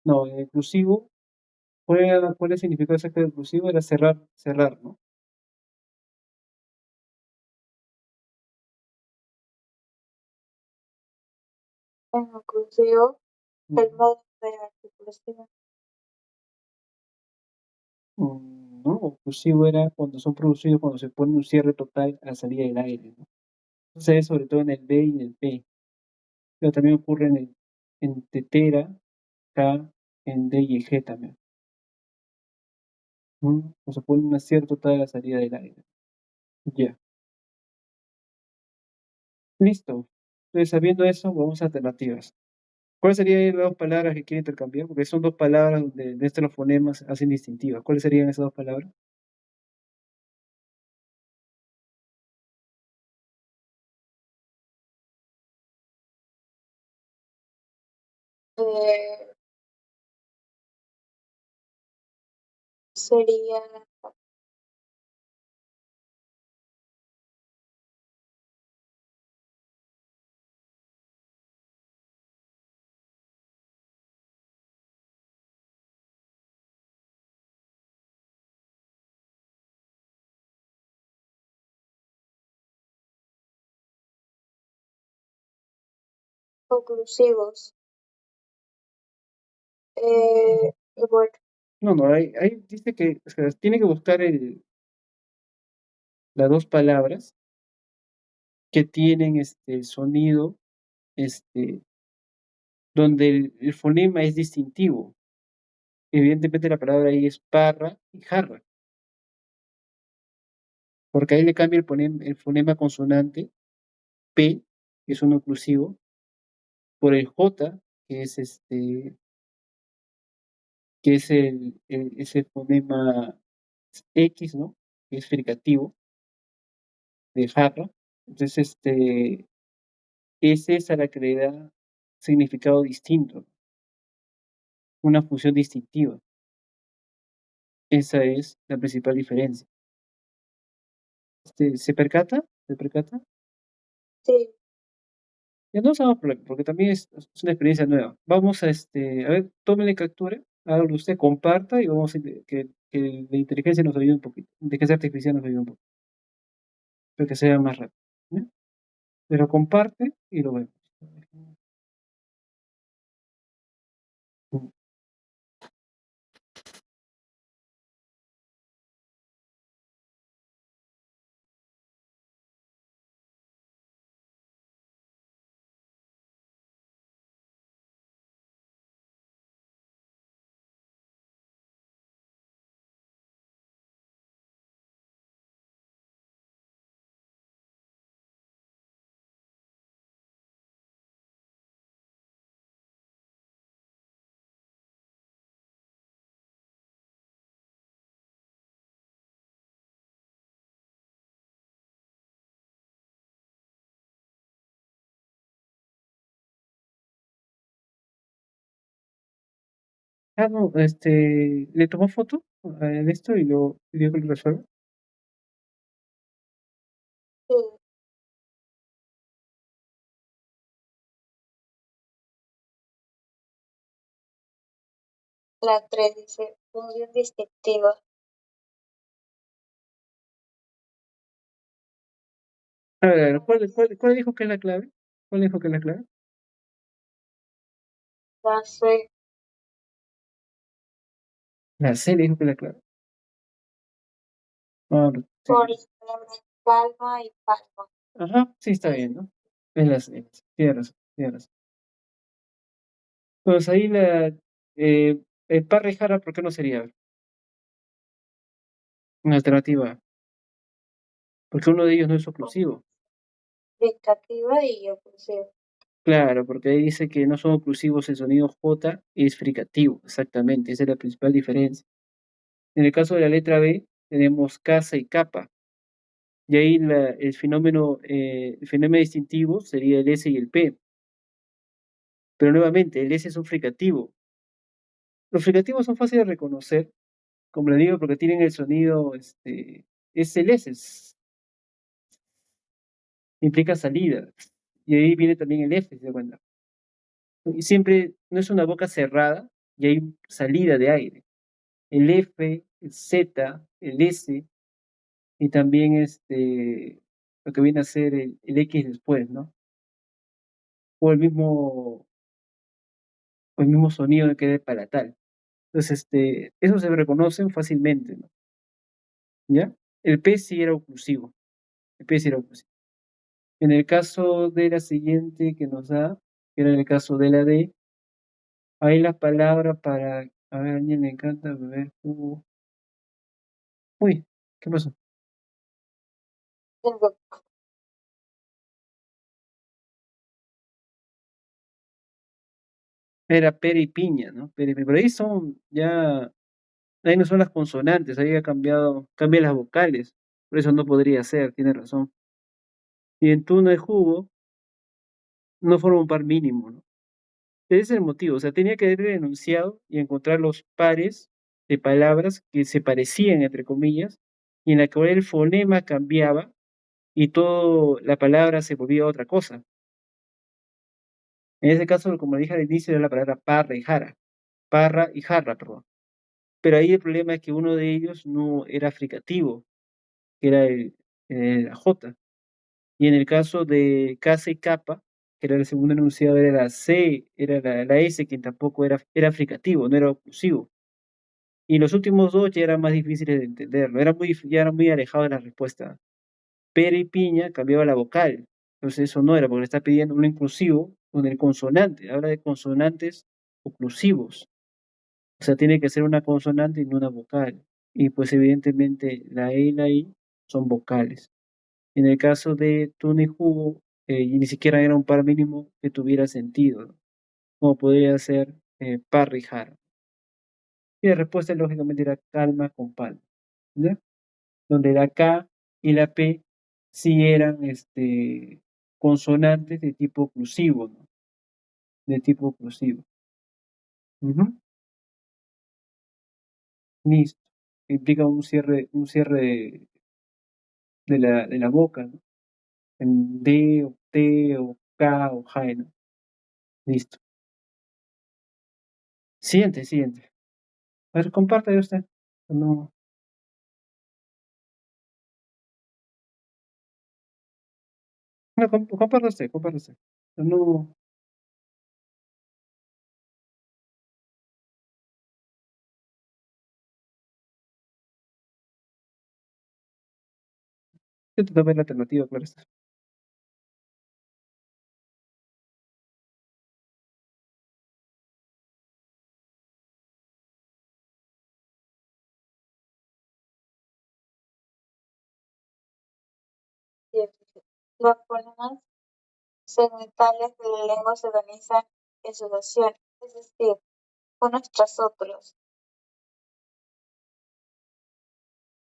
no, el inclusivo, ¿cuál es el significado exacto de inclusivo? Era cerrar, cerrar, ¿no? En inclusivo, el Ujú. modo de articulación. No, oclusivo era cuando son producidos, cuando se pone un cierre total a la salida del aire, ¿no? Sucede sobre todo en el B y en el P, pero también ocurre en tetera, K, en D y en G también. O se pone un cierre total a la salida del aire. Ya, listo. Entonces, sabiendo eso, vamos a alternativas. ¿Cuáles serían las dos palabras que quiere intercambiar? Porque son dos palabras donde de estos los fonemas hacen distintivas. ¿Cuáles serían esas dos palabras? Eh, sería oclusivos. Y bueno, No, no, ahí dice que o sea, tiene que buscar las dos palabras que tienen este sonido, este, donde el fonema es distintivo. Evidentemente la palabra ahí es parra y jarra, porque ahí le cambia el fonema consonante P, que es un oclusivo, por el J, que es ese fonema X, ¿no? Que es fricativo de jarra. Entonces, es esa la que le da significado distinto, una función distintiva. Esa es la principal diferencia. ¿Se percata? ¿Se percata? sí, Ya no se haga problema, porque también es una experiencia nueva. Vamos a ver, tómele captura, hágalo usted, comparta y vamos a que la inteligencia nos ayude un poquito. La inteligencia artificial nos ayude un poco, para que sea más rápido. ¿Ya? Pero comparte y lo vemos. Ah, no, le tomó foto a esto y lo pidió que lo resuelva. sí. La 3 dice función distintiva. A ver, ¿cuál dijo que es la clave? ¿Cuál dijo que es la clave? La C La C le dijo que es la clave. Ah, no, por sí. las palabras palma y palma. Ajá, sí está Es bien, ¿no? Es la C. Tiene razón, tiene razón. Pues ahí Parra y Jara, ¿por qué no sería una alternativa? Porque uno de ellos no es oclusivo. fricativa y oclusiva. Claro, porque ahí dice que no son oclusivos el sonido J, es fricativo, exactamente, esa es la principal diferencia. En el caso de la letra B, tenemos casa y capa. Y ahí el fenómeno distintivo sería el S y el P. Pero nuevamente, el S es un fricativo. Los fricativos son fáciles de reconocer, como le digo, porque tienen el sonido, es el S, implica salida. Y ahí viene también el F, ¿se da cuenta? Y siempre no es una boca cerrada y hay salida de aire. El F, el Z, el S y también lo que viene a ser el X después, ¿no? O el mismo sonido que es palatal. Entonces, eso se reconocen fácilmente, ¿no? ¿Ya? El P sí era oclusivo. El P sí era oclusivo. En el caso de la siguiente que nos da, que era en el caso de la D, ahí la palabra para, a ver, a alguien le encanta beber jugo. Uy, ¿qué pasó? Tengo Era pera y piña, ¿no? Pera y piña. Pero ahí son ya, ahí no son las consonantes, ahí ha cambiado, cambia las vocales. Por eso no podría ser, tiene razón. Y en tuna de jugo no forma un par mínimo, ¿no? Ese es el motivo, o sea, tenía que haber enunciado y encontrar los pares de palabras que se parecían, entre comillas, y en la que el fonema cambiaba y toda la palabra se volvía otra cosa. En ese caso, como dije al inicio, era la palabra parra y jarra, perdón. Pero ahí el problema es que uno de ellos no era fricativo, que era la J. Y en el caso de casa y capa, que era el segundo enunciado, era la C, era la S, que tampoco era fricativo, no era oclusivo. Y los últimos dos ya eran más difíciles de entenderlo, ya era muy alejado de la respuesta. Pera y piña cambiaba la vocal, entonces eso no era, porque le está pidiendo un inclusivo con el consonante, habla de consonantes oclusivos, o sea, tiene que ser una consonante y no una vocal. Y pues evidentemente la E y la I son vocales. En el caso de tuna y jugo, y ni siquiera era un par mínimo que tuviera sentido, ¿no? Como podría ser parra y jara. Y la respuesta lógicamente era calma con palma, ¿ya? Donde la K y la P sí eran consonantes de tipo oclusivo, ¿no? De tipo oclusivo. Ujú. Listo. Implica un cierre de la boca, ¿no? En D o T o K o J, ¿no? Listo. Siguiente. A ver, comparte usted. No, no, comparte usted. No, yo te tomé la alternativa, claro está. tiempo. Los fonemas segmentales de la lengua se organizan en sucesión, es decir, unos tras otros.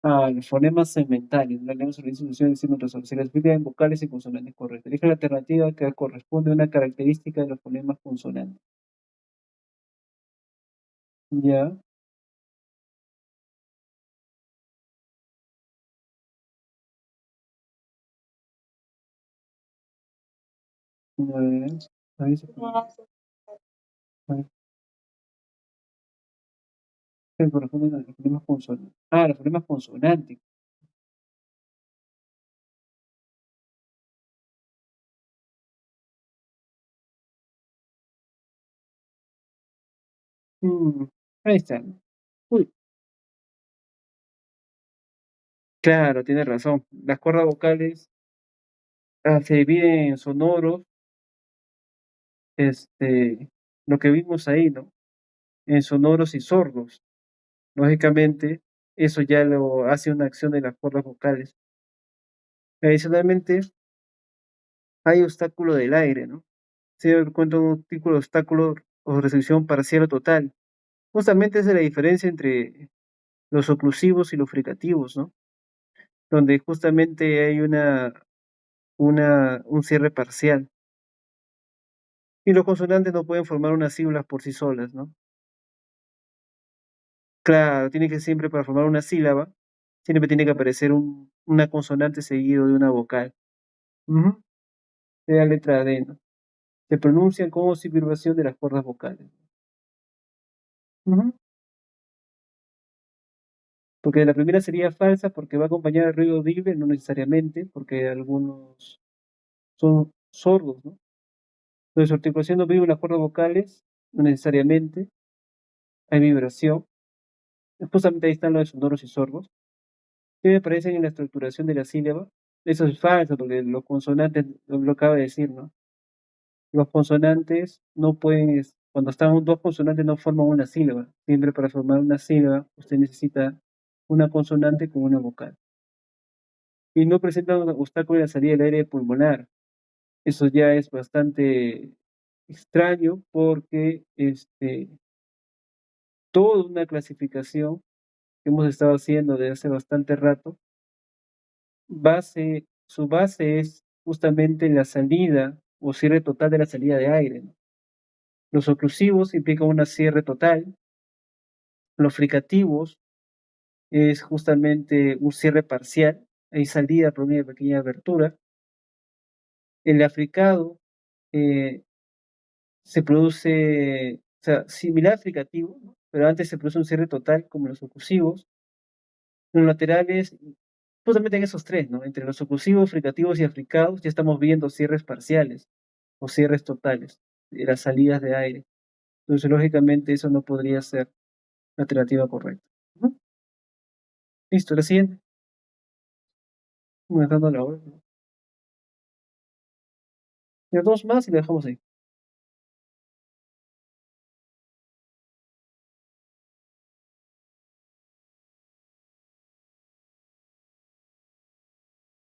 Ah, los fonemas segmentales, la lengua sobre institución diciendo razón. Se clasifica en vocales y consonantes correctas. Elige la alternativa que corresponde a una característica de los fonemas consonantes. Ya, a ver, ahí se pone. A ver, ¿qué corresponden a los fonemas consonantes? Ah, los fonemas consonantes. Mm, ahí está. Uy, claro, tiene razón. Las cuerdas vocales se dividen en sonoros, lo que vimos ahí, ¿no? En sonoros y sordos. Lógicamente, eso ya lo hace una acción de las cuerdas vocales. Adicionalmente, hay obstáculo del aire, ¿no? Se da cuenta de un tipo de obstáculo o restricción parcial o total. Justamente esa es la diferencia entre los oclusivos y los fricativos, ¿no? donde justamente hay un cierre parcial. Y los consonantes no pueden formar unas sílabas por sí solas, ¿no? Claro, tiene que siempre para formar una sílaba, siempre tiene que aparecer una consonante seguido de una vocal. Ujú. Es la letra D, ¿no? Se pronuncian como subirvación de las cuerdas vocales. Ujú. Porque la primera sería falsa porque va acompañada de ruido audible, no necesariamente, porque algunos son sordos, ¿no? Entonces, su articulación no vive en las cuerdas vocales, no necesariamente, hay vibración. Justamente ahí están los sonoros y sordos, que aparecen en la estructuración de la sílaba. Eso es falso, porque los consonantes, lo acaba de decir, ¿no? Los consonantes no pueden, cuando están dos consonantes no forman una sílaba. Siempre para formar una sílaba usted necesita una consonante con una vocal. Y no presenta un obstáculo en la salida del aire pulmonar. Eso ya es bastante extraño porque toda una clasificación que hemos estado haciendo desde hace bastante rato, su base es justamente la salida o cierre total de la salida de aire, ¿no? Los oclusivos implican un cierre total, los fricativos es justamente un cierre parcial, hay salida por una pequeña abertura. El africado eh, se produce, o sea, similar al fricativo, ¿no? Pero antes se produce un cierre total como los oclusivos. Los laterales, justamente en esos tres, ¿no? Entre los oclusivos, fricativos y africados ya estamos viendo cierres parciales o cierres totales de las salidas de aire. Entonces, lógicamente, eso no podría ser la alternativa correcta. Ujú. Listo, la siguiente. Vamos dando la hora, ¿no? Ya dos más y la dejamos ahí.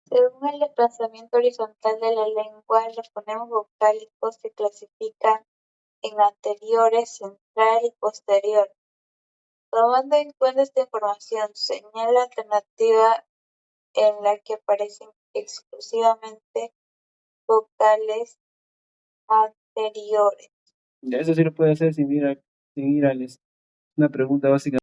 Según el desplazamiento horizontal de la lengua, los fonemas vocálicos se clasifican en anteriores, central y posterior. Tomando en cuenta esta información, señala la alternativa en la que aparecen exclusivamente vocales anteriores. Ya, eso sí lo puede hacer sin ir a una pregunta básica.